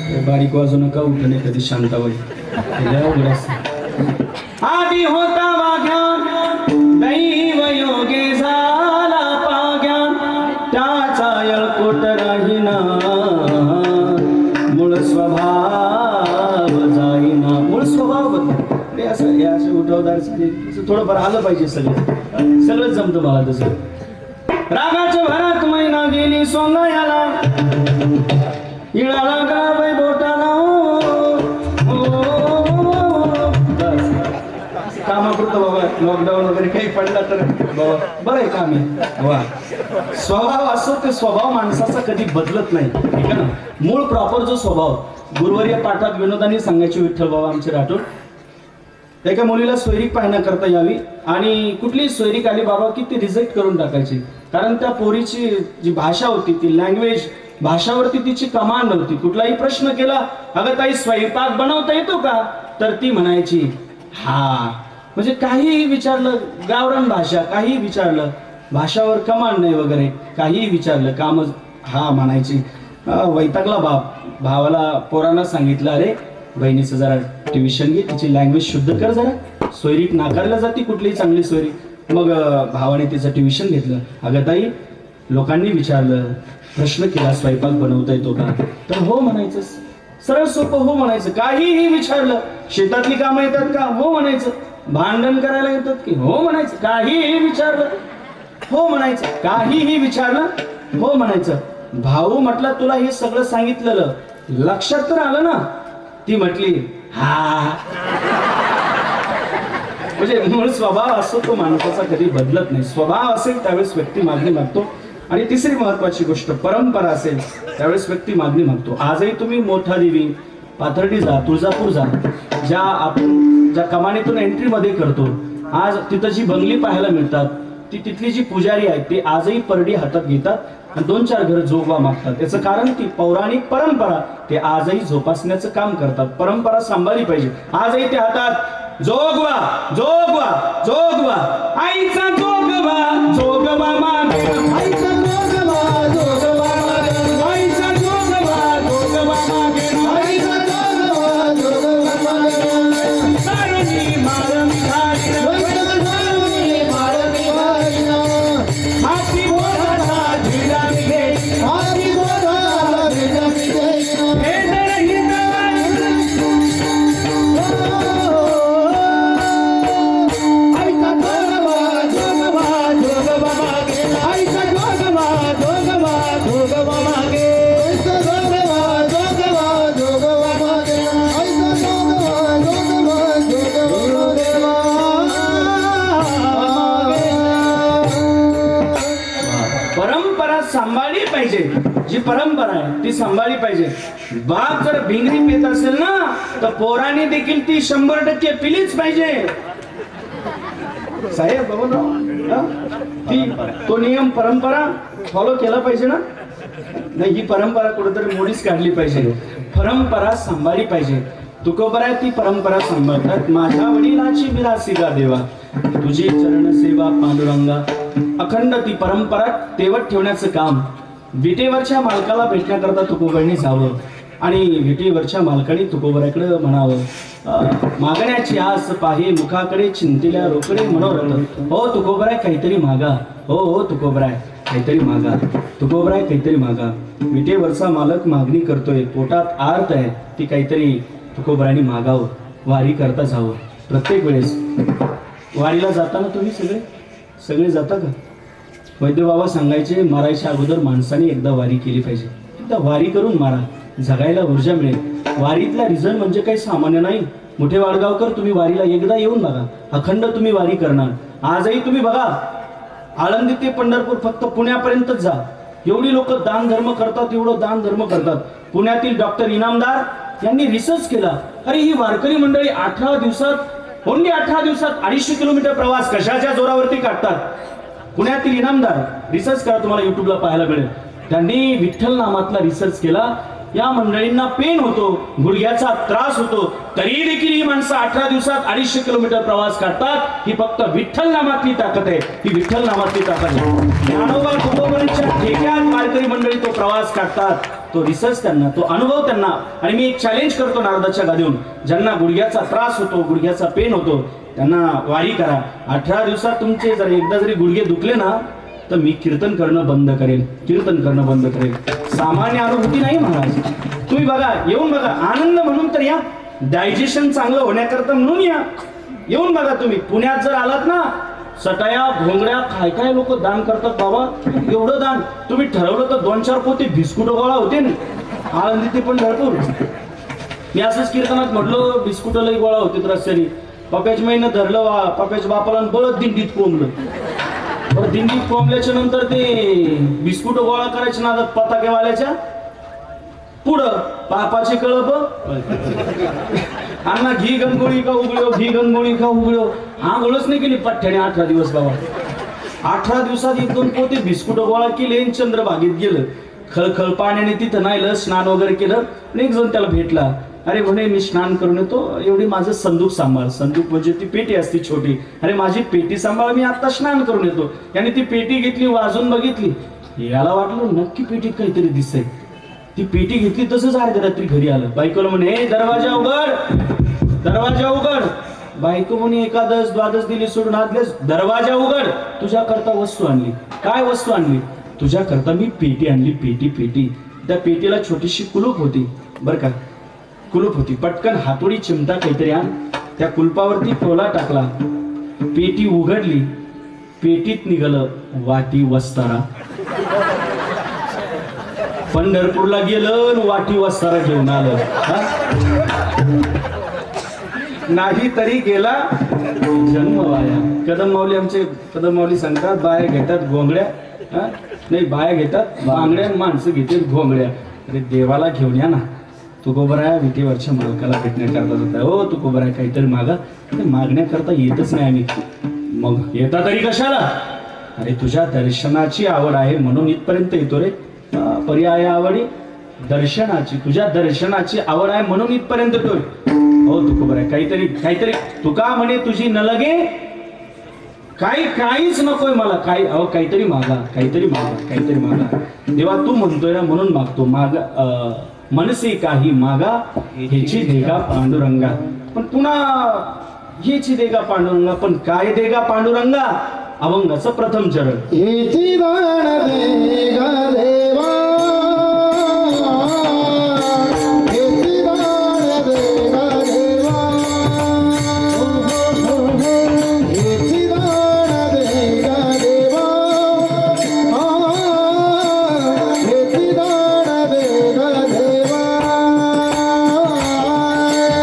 बारीक वाजू नका, उठणे कधी शांताबाई. आधी होता वाघ्या दैव योगे झाला पाग्या, त्याचा यळकोट राहीना मूळ स्वभाव जाईना. मूळ स्वभाव बदल ते असं हे असे उठवदार थोडंफार आलं पाहिजे. सगळं जमतं मला तसं. रागाच्या भरात मैना गेली सोंगायाला, इळाला गावाई बोटाला. कामापुरतं बाबा, लॉकडाऊन वगैरे काही पडला तर बाबा बरं आहे काम आहे. वा, स्वभाव असो ते स्वभाव माणसाचा कधी बदलत नाही, ठीक आहे ना. मूळ प्रॉपर जो स्वभाव. गुरुवर्य पाठात विनोदाने सांगायचे विठ्ठल बाबा आमचे राठोड, एका मुलीला सोयरीक पाहणं करता यावी आणि कुठलीही सोयरीक आली बाबा की ती रिजेक्ट करून टाकायची. कारण त्या पोरीची जी भाषा होती, ती लँग्वेज, भाषावरती तिची कमांड नव्हती. कुठलाही प्रश्न केला, अगं ताई स्वयंपाक बनवता येतो का, तर ती म्हणायची हा. म्हणजे काहीही विचारलं, गावरान भाषा, काही विचारलं, भाषावर कमांड नाही वगैरे, काहीही विचारलं कामच हा म्हणायची. वैतागला बाप. भावाला पोरांना सांगितलं, अरे बहिणीचं जरा ट्युशन घे, तिची लँग्वेज शुद्ध कर जरा. सोयरीक नाकारल्या जाते कुठलीही चांगली सोयरीक. मग भावाने तिचं ट्युशन घेतलं. अगं ताई लोकांनी विचारलं, प्रश्न केला स्वयंपाक बनवता येतो का, तर हो म्हणायचं. सरळ सोपं हो म्हणायचं. काहीही विचारलं, शेतातली कामं येतात का, हो म्हणायचं. भांडण करायला येतात की, हो म्हणायचं. काहीही विचारलं हो म्हणायचं. काहीही विचारलं हो म्हणायचं. भाऊ म्हटलं तुला हे सगळं सांगितलेलं लक्षात तर आलं ना. ती म्हटली हा. म्हणजे मूळ स्वभाव असतो तो माणसाचा कधी बदलत नाही. स्वभाव असेल त्यावेळेस व्यक्ती मागणी मागतो. आणि तिसरी महत्वाची गोष्ट, परंपरा असेल त्यावेळेस व्यक्ती मागणी मागतो. आजही तुम्ही मोठा देवी, पाथर्डी जा, तुळजापूर जा, ज्या कमानीतून एंट्री मध्ये करतो, आज तिथं जी बंगली पाहायला मिळतात, ती तिथली जी पुजारी आहेत ते आजही परडी हातात घेतात आणि 2-4 घर जोगवा मागतात. त्याचं कारण ती पौराणिक परंपरा ते आजही जोपासण्याचं काम करतात. परंपरा सांभाळली पाहिजे. आजही ते हातात जोगवा जोगवा जोगवा, आईचा जोगवा जोगवा मागे, आईचा जोगवा जोगवा मागे, आईचा जोगवा जोगवा मागे, आईचा जोगवा जोगवा मागे. सारुणी मारणी घालीन, वैष्णवांनी मारणी घालीन, हाती बोधाचा झिला मी घेईन, हाती बोधाचा झिला मी घेईन. हे जर हिंदवान आईचा जोगवा जोगवा जोगवा मागे, आईचा जोगवा जोगवा जोगवा मागे, आईचा जोगवा जोगवा जोगवा मागे, आईचा जोगवा जोगवा जोगवा मागे. परंपरा सांभाळली पाहिजे. जी परंपरा आहे ती सांभाळली पाहिजे. बाप जर भिंगरी पेत असेल ना, तर पोराने देखील ती 100% पिलीच पाहिजे. साहेब बाबा, तो नियम परंपरा फॉलो केला पाहिजे ना. नाही, ही परंपरा कुठेतरी मोडीच काढली पाहिजे. परंपरा सांभाळली पाहिजे. तुकोबराय ती परंपरा सांभाळतात. माझ्या वडिलांची विलासी गा देवा, तुझी चरण सेवा पांडुरंगा. अखंड ती परंपरा तेवत ठेवण्याचं काम. विटेवरच्या मालकाला भेटण्याकरता तुकोबाईने जावं आणि विटेवरच्या मालकाने तुकोबराकडे म्हणावं, मागण्याची आस पाहे मुखाकडे चिंतिल्या रोकडे मनोरथ. हो तुकोबराय काहीतरी मागा, हो हो तुकोबराय काहीतरी मागा, तुकोबराय काहीतरी मागा. विटेवरचा मालक मागणी करतोय, पोटात आर्त आहे, ती काहीतरी तुकोबरायने मागावं. वारी करता जावं. प्रत्येक वेळेस वारीला जाताना तुम्ही सगळे जाता का? वैद्य बाबा सांगायचे, मारायच्या अगोदर माणसाने एकदा वारी केली पाहिजे. एकदा वारी करून मारा, जगायला ऊर्जा मिळेल. वारीतला रिझल्ट म्हणजे काही सामान्य नाही. मोठे वाडगावकर, तुम्ही वारीला एकदा येऊन बघा, अखंड तुम्ही वारी करणार. आजही तुम्ही बघा, आळंदी ते पंढरपूर फक्त पुण्यापर्यंतच जा, एवढी लोक दान धर्म करतात, एवढं दान धर्म करतात. पुण्यातील डॉक्टर इनामदार यांनी रिसर्च केला, अरे ही वारकरी मंडळी 18 दिवसात, ओन्ली 18 दिवसात 250 किलोमीटर प्रवास कशाच्या जोरावरती काढतात. पुण्यातील इनामदार, रिसर्च करा, तुम्हाला युट्यूबला पाहायला मिळेल. त्यांनी विठ्ठल नामातला रिसर्च केला. या मंडळींना पेन होतो, गुडघ्याचा त्रास होतो, तरी देखील ही माणसं 18 दिवसात 250 किलोमीटर प्रवास करतात. ही फक्त विठ्ठल नामातली ताकद आहे. ही विठ्ठल नामातली ताकद आहे. ज्ञानोबा तुकोबांच्या ठेक्यात वारकरी मंडळी तो प्रवास करतात. तो रिसर्च त्यांना, तो अनुभव त्यांना. आणि मी एक चॅलेंज करतो नारदाच्या गादीवरून, ज्यांना गुडघ्याचा त्रास होतो, गुडघ्याचा पेन होतो, त्यांना वारी करा. 18 दिवसात तुमचे जर एकदा जरी गुडघे दुखले ना, तर मी कीर्तन करणं बंद करेल, कीर्तन करणं बंद करेल. सामान्य अनुभूती नाही महाराज. तुम्ही बघा, येऊन बघा, आनंद म्हणून तर या, डायजेशन चांगलं होण्याकरता म्हणून या, येऊन बघा. तुम्ही पुण्यात जर आलात ना, सटाया घोंगड्या काय काय लोक दान करतात बाबा. एवढं दान तुम्ही ठरवलं तर 2-4 पोते बिस्कुट गोळा होते ना. आळंदी ते पण भरपूर. मी असंच कीर्तनात म्हटलं, बिस्कुटलाही गोळा होते रस्त्याने. पप्याच महिनं धरलं वा, पप्याच्या बापाला बळत दिंडीत कोंबलं. बरं, दिंडीत कोंबल्याच्या नंतर ते बिस्कुट गोळा करायचे नादात पताकेवाल्याच्या पुढं पापाचे कळप, अण्णा घी गणगोळी का उघड्यो, घी गणगोळी का उघड्यो. आंघोळच नाही केली पठ्ठ्याने 18 दिवस बाबा. 18 दिवसात 1-2 पोते बिस्कुट गोळा केले, चंद्रभागेत गेलं. खळखळ पाण्याने तिथं नाहीलं, स्नान वगैरे केलं. आणि एक जण त्याला भेटला, अरे म्हणे मी स्नान करून येतो, एवढी माझं संदूक सांभाळ. संदूक म्हणजे ती पेटी असते छोटी. अरे माझी पेटी सांभाळ, मी आता स्नान करून येतो. याने ती पेटी घेतली, वाजून बघितली. याला वाटलं नक्की पेटीत काहीतरी दिसतंय. ती पेटी घेतली, तसंच अर्ध्या रात्री घरी आलं. बायकोला म्हणे, हे दरवाजा उघड, दरवाजा उघड. बायको म्हणे, एकादश द्वादश दिली सोडून आदलेस, दरवाजा उघड. तुझ्या करता वस्तू आणली. काय वस्तू आणली? तुझ्या करता मी पेटी आणली. पेटी. त्या पेटीला छोटीशी कुलूप होती बर का, कुलूप होती. पटकन हातोडी चिमटा काहीतरी आण, त्या कुलपावरती टोला टाकला, पेटी उघडली. पेटीत निघालं वाटी वस्तारा. पंढरपूरला गेलं, वाटी वस्तारा घेऊन आलं. नाही तरी गेला जन्म वाया. कदम माऊली, आमचे कदम माऊली सांगतात, बाया घेतात घोंगड्या, नाही बाया घेतात बांगड्या, माणसं घेतात घोंगड्या. अरे देवाला घेऊन या ना. तुकोबराया विटेवरच्या मालकाला भेटण्याकरता जाता. हो तुकोबराया काहीतरी मागा. मागण्याकरता येतच नाही आम्ही. मग येता तरी कशाला? अरे तुझ्या दर्शनाची आवड आहे म्हणून इथपर्यंत येतो रे. पर्याय आवडी दर्शनाची, तुझ्या दर्शनाची आवड आहे म्हणून इथपर्यंत येतोय. हो तुकोबराया काहीतरी तुका म्हणे तुझी न लगे काहीच नकोय मला. काहीतरी मागा. देवा तू म्हणतोय ना म्हणून मागतो. मनसे काही मागा, ह्याची देगा पांडुरंगा. पण पुन्हा ह्याची देगा पांडुरंगा, पण काय देगा पांडुरंगा? अभंगाचं प्रथम चरण. हेची दान देगा देवा, हेची दान देगा देवा, हेची दान देगा देवा,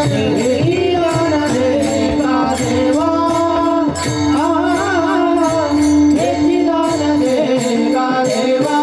हेची दान देगा देवा, हेची दान देगा देवा, हेची दान देगा देवा.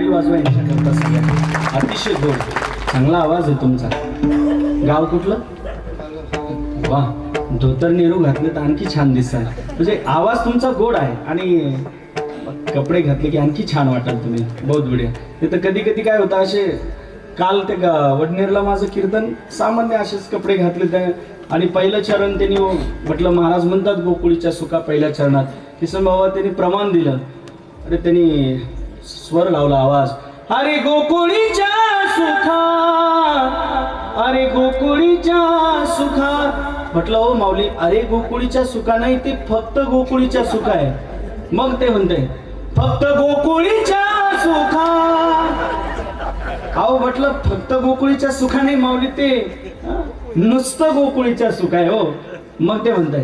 टाळी वाजवा यांच्याकरता सगळ्या. अतिशय गोड चांगला आवाज आहे तुमचा. गाव कुठलं? वा, धोतर नेहरू घातले तर आणखी छान दिसताय. म्हणजे आवाज तुमचा गोड आहे आणि कपडे घातले की आणखी छान वाटाल तुम्ही. बहुत बढिया. ते तर कधी कधी काय होतं, असे काल ते वडनेरला माझं कीर्तन सामान्य असेच कपडे घातले ते आणि पहिलं चरण त्यांनी म्हटलं, महाराज म्हणतात गोकुळीच्या सुखा पहिल्या चरणात. किसन बाबा त्यांनी प्रमाण दिलं. अरे त्यांनी स्वर लावला, आवाज, अरे गोकुळीच्या सुखा, अरे गोकुळीच्या सुखा. म्हटलं हो माऊली, अरे गोकुळीच्या सुखा नाही, ते फक्त गोकुळीच्या सुखा आहे. मग ते म्हणते फक्त गोकुळीच्या सुखा. अहो म्हटलं फक्त गोकुळीच्या सुखा नाही माऊली, ते नुसतं गोकुळीच्या सुखा आहे हो. मग ते म्हणताय.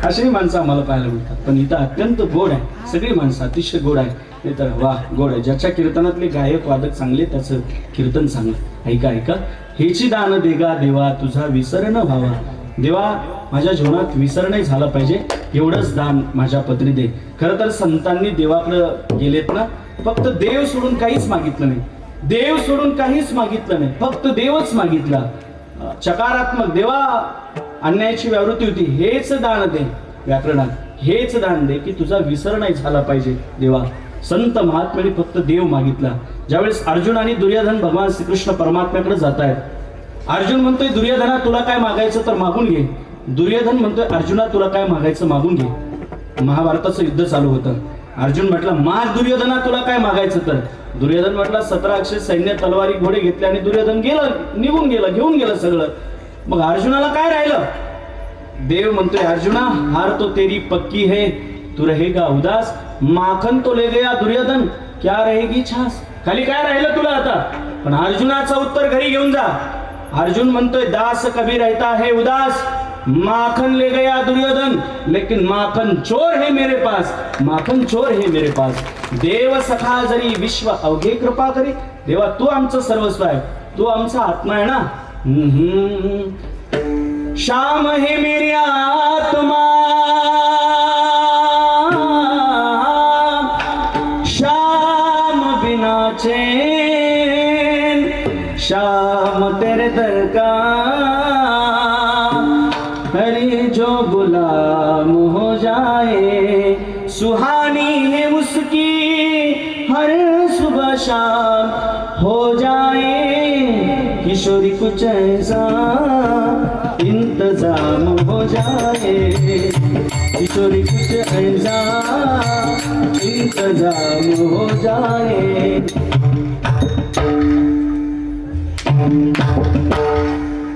अशीही माणसं आम्हाला पाहायला मिळतात, पण इथं अत्यंत गोड आहे. सगळी माणसं अतिशय गोड आहे. नाही तर वा, गोड आहे. ज्याच्या कीर्तनातले गायक वादक चांगले त्याचं कीर्तन चांगलं. ऐका ऐका, हेची दान देगा देवा, तुझा विसर न व्हावा. देवा, माझ्या जीवनात विसर नाही झाला पाहिजे, एवढंच दान माझ्या पत्नी दे. खरं तर संतांनी देवाकडे गेलेत ना, फक्त देव सोडून काहीच मागितलं नाही. देव सोडून काहीच मागितलं नाही, फक्त देवच मागितला. चकारात्मक देवा, अन्यायाची व्यावृत्ती होती, हेच दान दे. व्याकरणात हेच दान दे की तुझा विसर नाही झाला पाहिजे देवा. संत महात्म्याने फक्त देव मागितला. ज्यावेळेस अर्जुन आणि दुर्योधन भगवान श्रीकृष्ण परमात्म्याकडे जात आहेत. अर्जुन म्हणतोय, दुर्योधना तुला काय मागायचं तर मागून घे. दुर्योधन म्हणतोय, अर्जुना तुला काय मागायचं मागून घे. महाभारताचं युद्ध चालू होतं. अर्जुन म्हटला, माग दुर्योधना तुला काय मागायचं तर. दुर्योधन म्हटला, 1700 सैन्य, तलवारी, घोडे घेतले आणि दुर्योधन गेलं, निघून गेलं, घेऊन गेलं सगळं. मग अर्जुनाला काय राहिलं? देव म्हणतोय, अर्जुना हार तो तेरी पक्की है, तू रहेगा उदास. माखन तो ले गया दुर्योधन, क्या रहेगी छास. खाली काय राहिलं तुला आता? पण अर्जुनाचं उत्तर घरी घेऊन जा. अर्जुन म्हणतोय, दास कभी रहता है उदास, माखन ले गया दुर्योधन, लेकिन माखन चोर है मेरे पास, माखन चोर है मेरे पास. देव सखा जरी विश्व अवघे कृपा करे. देवा, तू आमचं सर्वस्व आहे, तू आमचा आत्मा आहे ना. श्याम है मेरी आत्मा, श्याम बिना चैन, श्याम तेरे दर का, हरे जो गुलाम हो जाए. सुहानी है उसकी हर सुबह शाम, हो जाए किशोरी कुछ ऐसा इंतजाम हो जाए. किशोरी कुछ ऐसा इंतजाम हो जाए.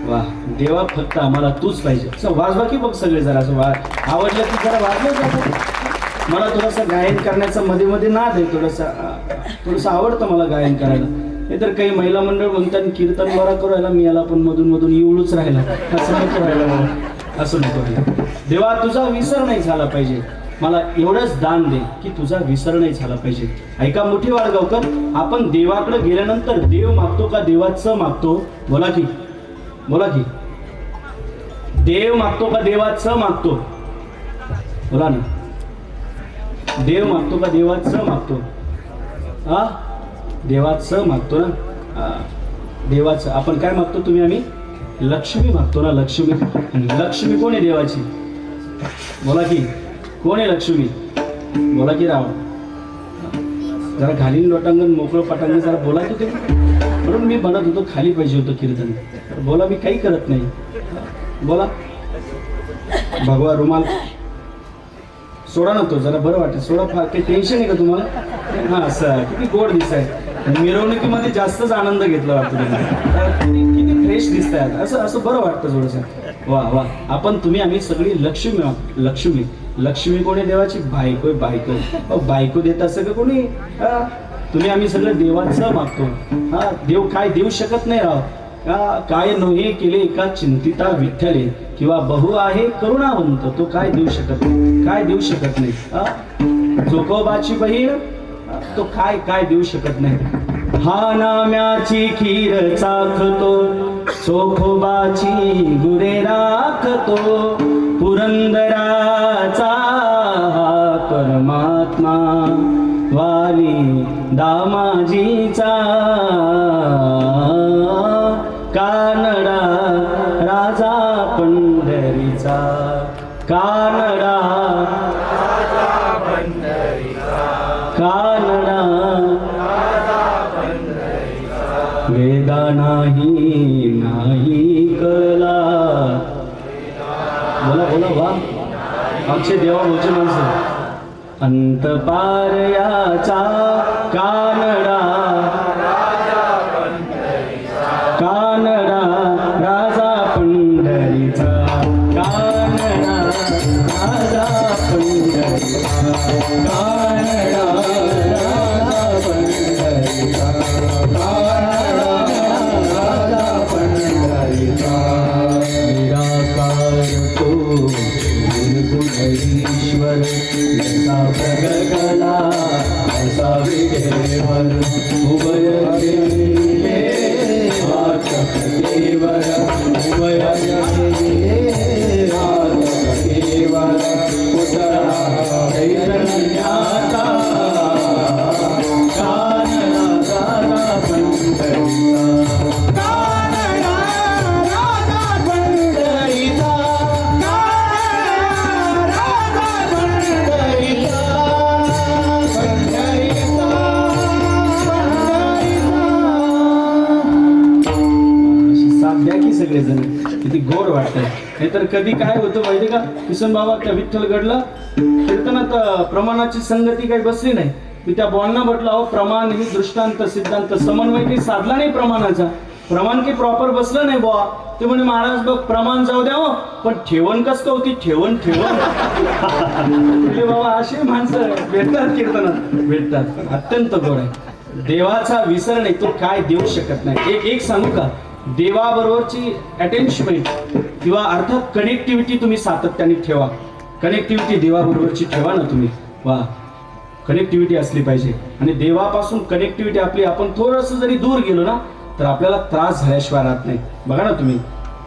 वाह देवा, फक्त आम्हाला तूच पाहिजे. असं वाजवा की बघ सगळे जरा. असं आवडलं की जरा वाजलं जातं. मला थोडंसं गायन करण्याचं मध्ये मध्ये नाद आहे. थोडंसं आवडतं मला गायन करायला. नाही तर काही महिला मंडळ म्हणतात कीर्तन बरा करायला, मी याला पण मधून मधून येऊळच राहिला. असं नको राहिला मला, असं नको राहिला. देवा, तुझा विसर नाही झाला पाहिजे. मला एवढंच दान दे की तुझा विसर नाही झाला पाहिजे. ऐका मोठी वाडगावकर, आपण देवाकडे गेल्यानंतर देव मागतो का देवाचं मागतो? बोला की, बोला की. देव मागतो का देवाचं मागतो? बोला ना. देव मागतो का देवाचं मागतो? हा, देवाचं मागतो ना. देवाचं आपण काय मागतो? तुम्ही आम्ही लक्ष्मी मागतो ना. लक्ष्मी. लक्ष्मी कोण आहे देवाची? बोला की, कोण आहे लक्ष्मी? बोला की राव. जरा घालीन लोटांगण मोकळं पटांगण जरा बोला की तुम्ही. म्हणून मी म्हणत होतो खाली पाहिजे होतं कीर्तन. बोला, मी काही करत नाही. बोला. भगवा रुमाल सोडा ना, तो जरा बरं वाटेल. सोडा. फार काही टेन्शन आहे का तुम्हाला? हा, असं किती गोड दिसताय. मिरवणुकीमध्ये जास्तच आनंद घेतला वाटतं तुम्ही. किती फ्रेश दिसताय. असं बरं वाटतं थोडंसं. वा वा. आपण तुम्ही आम्ही सगळी लक्ष्मी. लक्ष्मी. लक्ष्मी कोणी? देवाची बायको. बायको. बायको देत असं का कोणी? तुम्ही आम्ही सगळं देवाचं मागतो. हा, देव काय देऊ शकत नाही राव. काय नोहे केले का चिंतिता विठ्ठले, किंवा बहु आहे करुणावंत, तो काय देऊ शकत नाही. काय देऊ शकत नाही. जोकोबाची बहीण, तो काय देऊ शकत नाही. हा नाम्याची खीर चाखतो, चोखोबाची गुरे राखतो, पुरंदराचा परमात्मा. वारी दामाजीचा कानडा राजा पंढरीचा कानडा कानडा वेदा नाही नाही कला बोला बोला वा आमचे देवाभाऊचे माणसं अंत पार याचा कानडा कानडा राजा पंढरीचा कानडा राजा पंढरीचा कानडा राजा पंढरीचा कानडा राजा पंढरीचा निराकार तो निर्गुण ईश्वर जसा प्रगटला असा विघेवर उभय केले वाचकेवर उभय केले वाचकेवर उतरा चैतन्याचा कानडा राजा पंढरीचा कानडा राजा पंढरीचा सगळेजण किती गोड वाटतंय. नाहीतर कधी काय होतं माहिती का, किसन बाबा त्या विठ्ठलगडला कीर्तनात प्रमाणाची संगती काही बसली नाही. मी त्या बॉनना म्हटलं अहो प्रमाण ही दृष्टांत सिद्धांत समन्वय काही साधला नाही प्रमाणाचा, प्रमाण काही प्रॉपर बसलं नाही बुवा. ते म्हणे महाराज बघ प्रमाण जाऊ द्या हो, पण ठेवण कसं होती ठेवण ठेवण म्हणजे बाबा अशी माणसं भेटतात कीर्तनात भेटतात. अत्यंत गोड आहे. देवाचा विसर नाही तो काय देऊ शकत नाही. एक सांगू का, देवाबरोबरची अटॅचमेंट किंवा अर्थात कनेक्टिव्हिटी तुम्ही सातत्याने ठेवा. कनेक्टिव्हिटी देवाबरोबरची ठेवा ना तुम्ही. वा कनेक्टिव्हिटी असली पाहिजे. आणि देवापासून कनेक्टिव्हिटी आपली, आपण थोडंसं जरी दूर गेलो ना तर आपल्याला त्रास झाल्याशिवाय राहत नाही. बघा ना तुम्ही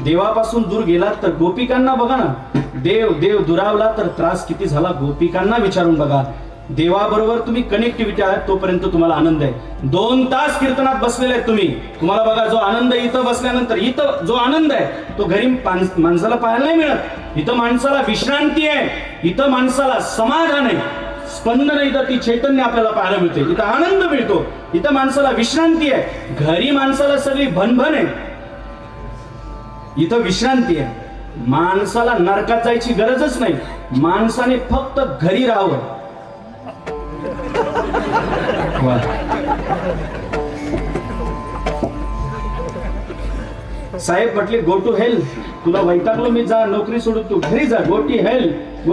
देवापासून दूर गेलात तर गोपिकांना बघा ना, देव दुरावला तर त्रास किती झाला गोपिकांना विचारून बघा. देवाबरोबर तुम्ही कनेक्टिव्हिटी आहे तोपर्यंत तुम्हाला आनंद आहे. 2 तास कीर्तनात बसलेले आहेत तुम्ही, तुम्हाला बघा जो आनंद इथं बसल्यानंतर, इथं जो आनंद आहे तो घरी माणसाला पाहायला नाही मिळत. इथं माणसाला विश्रांती आहे, इथं माणसाला समाधान आहे, स्पंदन इथं ती चैतन्य आपल्याला पाहायला मिळते, इथं आनंद मिळतो, इथं माणसाला विश्रांती आहे. घरी माणसाला सगळी भनभन आहे, इथं विश्रांती आहे. माणसाला नरकात जायची गरजच नाही, माणसाने फक्त घरी राहावं. साहेब म्हटले गो टू हेल, तुला वैतागलो मी, जा नोकरी सोडून तू घरी जा. गो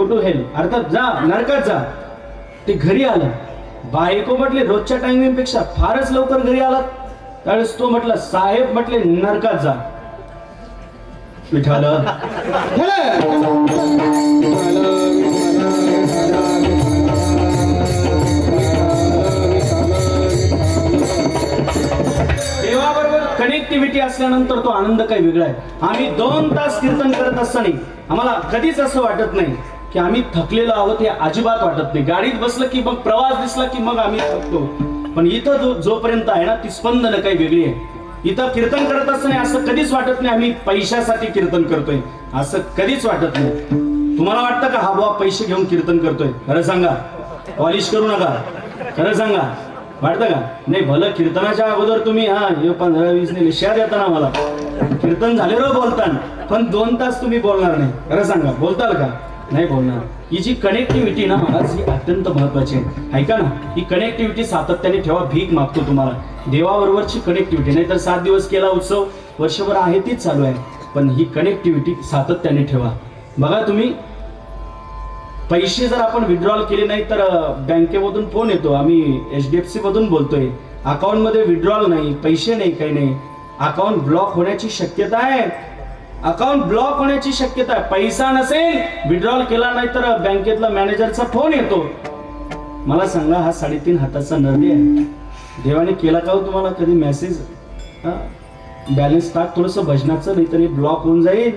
टू हेल अर्थात जा नरकात जा. ते घरी आलं. बायको म्हटले रोजच्या टायमिंग पेक्षा फारच लवकर घरी आलात. त्यावेळेस तो म्हटला साहेब म्हटले नरकात जा. विठाल देवाबरोबर कनेक्टिव्हिटी असल्यानंतर तो आनंद काही वेगळा आहे. आम्ही 2 तास कीर्तन करत असताना आम्हाला कधीच असं वाटत नाही की आम्ही थकलेलो आहोत, हे अजिबात वाटत नाही. गाडीत बसलं की मग प्रवास दिसला की मग आम्ही थकतो, पण इथं जोपर्यंत आहे ना ती स्पंदन काही वेगळी आहे. इथं कीर्तन करत असताना असं कधीच वाटत नाही आम्ही पैशासाठी कीर्तन करतोय, असं कधीच वाटत नाही. तुम्हाला वाटतं का हा बुवा पैसे घेऊन कीर्तन करतोय? खरं सांगा, पॉलिश करू नका, खरं सांगा वाटतं का? नाही. भलं कीर्तनाच्या अगोदर तुम्ही 15-20 ने शेअर देता ना मला, कीर्तन झाले रो बोलताना, पण 2 तास तुम्ही बोलणार नाही. खरं सांगा बोलताल का? नाही बोलणार. ही जी कनेक्टिव्हिटी ना महाराज ही अत्यंत महत्वाची आहे. ऐका ना, ही कनेक्टिव्हिटी सातत्याने ठेवा. भीक मागतो तुम्हाला देवाबरोबरची कनेक्टिव्हिटी. नाही तर 7 दिवस केला उत्सव, वर्षभर आहे तीच चालू आहे, पण ही कनेक्टिव्हिटी सातत्याने ठेवा. बघा तुम्ही पैसे जर आपण विड्रॉल केले नाही तर बँकेमधून फोन येतो, आम्ही HDFC मधून बोलतोय, अकाउंटमध्ये विड्रॉल नाही, पैसे नाही, काही नाही, अकाउंट ब्लॉक होण्याची शक्यता आहे. अकाउंट ब्लॉक होण्याची शक्यता आहे. पैसा नसेल, विड्रॉल केला नाही तर बँकेतला मॅनेजरचा फोन येतो. मला सांगा हा 3.5 हाताचा नरदे आहे. देवाने केला का हो तुम्हाला कधी मेसेज, बॅलन्स टाक थोडंसं भजनाचं, नाही तरी ब्लॉक होऊन जाईल.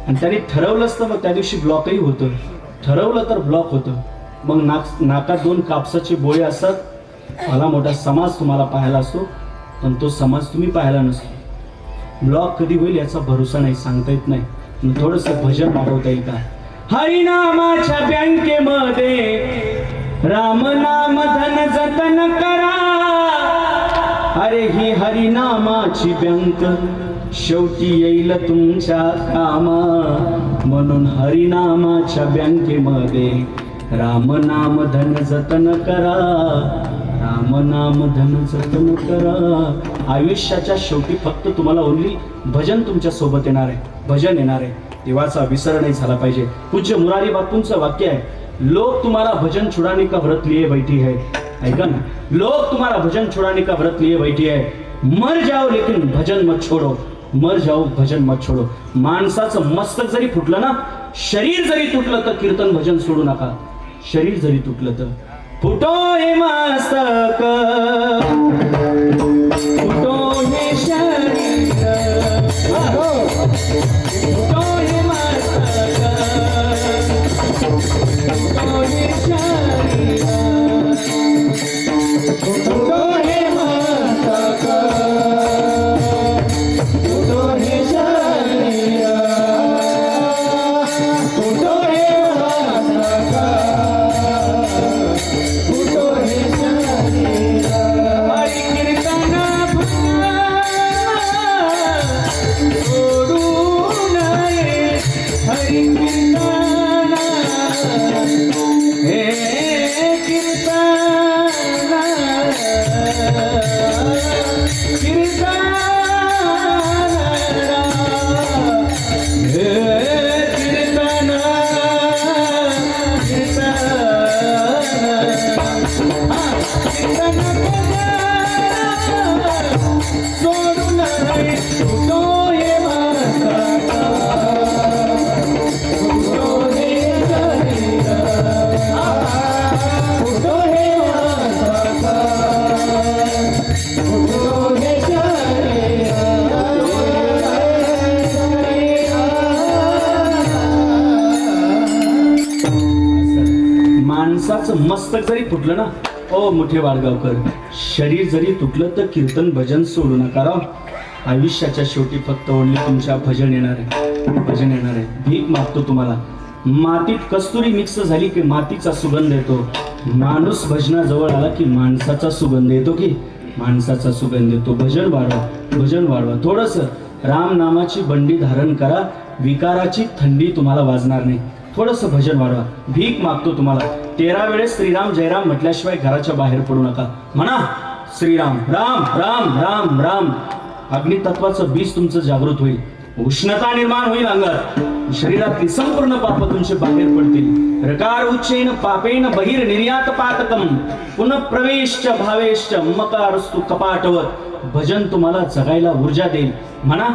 आणि त्यांनी ठरवलं असतं मग त्या दिवशी ब्लॉकही होतं, ठरवलं तर ब्लॉक होतं. मग नाकात 2 कापसाचे बोळे असतात भला मोठा समाज तुम्हाला पाहायला असतो, पण तो समाज तुम्ही पाहायला नसतो. ब्लॉक कधी होईल याचा भरोसा नाही, सांगता येत नाही. थोडस भजन वाढवता येईल का? हरिनामाच्या बँकेमध्ये राम नाम धन जतन करा. अरे ही हरिनामाची बँक शेवटी येईल तुमच्या कामा. म्हणून हरिनामाच्या बँकेमध्ये राम नाम धन जतन करा. राम नाम धन जतन करा. आयुष्याच्या शेवटी फक्त तुम्हाला ओनली भजन तुमच्या सोबत येणार आहे, भजन येणार आहे. देवाचा विसर नाही झाला पाहिजे. पूज्य मुरारी बापूंचं वाक्य आहे, लोग तुम्हारा भजन छुड़ाने का व्रत लिए बैठी है. ऐका ना, लोग तुम्हारा भजन छुड़ाने का व्रत लिए बैठी है. मर जाओ लेकिन भजन मत छोड़ो. मर जाओ भजन मत छोड़ो. माणसाचं मस्तक जरी फुटलं ना, शरीर जरी तुटलं तर कीर्तन भजन सोडू नका. शरीर जरी तुटलं तर फुटो हे मस्तक, फुटो हे शरीर, फुटो हे मस्तक, फुटो हे शरीर, फुटो हे मस्तक, फुटो हे शरीर, फुटो हे मस्तक, फुटो हे शरीर. हरी कीर्तन सोडू नये. हरी कीर्तन, हे कीर्तन, कीर्तन, हे कीर्तन, कीर्तन, सोडून नाही फुटो हे मस्तक, फुटो हे शरीर, फुटो हे मस्तक, फुटो हे शरीर. माणसाचं मस्तक जरी फुटलं ना, ओ मोठे वाडगावकर, शरीर जरी तुटलं तर कीर्तन भजन सोडू नका राव. आयुष्याच्या शेवटी फक्त ओनली तुमच्या भजन येणार आहे, भजन येणार आहे. भीक मागतो तुम्हाला. मातीत कस्तुरी मिक्स झाली की मातीचा सुगंध येतो. माणूस भजनाजवळ आला की माणसाचा सुगंध येतो, की माणसाचा सुगंध येतो. भजन वाढवा, भजन वाढवा. थोडस राम नामाची बंडी धारण करा, विकाराची थंडी तुम्हाला वाजणार नाही. थोडस भजन वाढवा. भीक मागतो तुम्हाला. 13 वेळेस श्रीराम जयराम म्हटल्याशिवाय घराच्या बाहेर पडू नका. म्हणा श्रीराम, राम राम राम राम. अग्नितत्वाचं बीज तुमचं जागृत होईल. उष्णता निर्माण होईल अंगात. शरीरातली संपूर्ण पाप तुमचे बाहेर पडतील. रकार उच्चेन पापेन बहिर निर्यात पातकम पुनः प्रवेश्च भावेश्च मकारस्तु कपाटवत. भजन तुम्हाला जगायला ऊर्जा देईल. म्हणा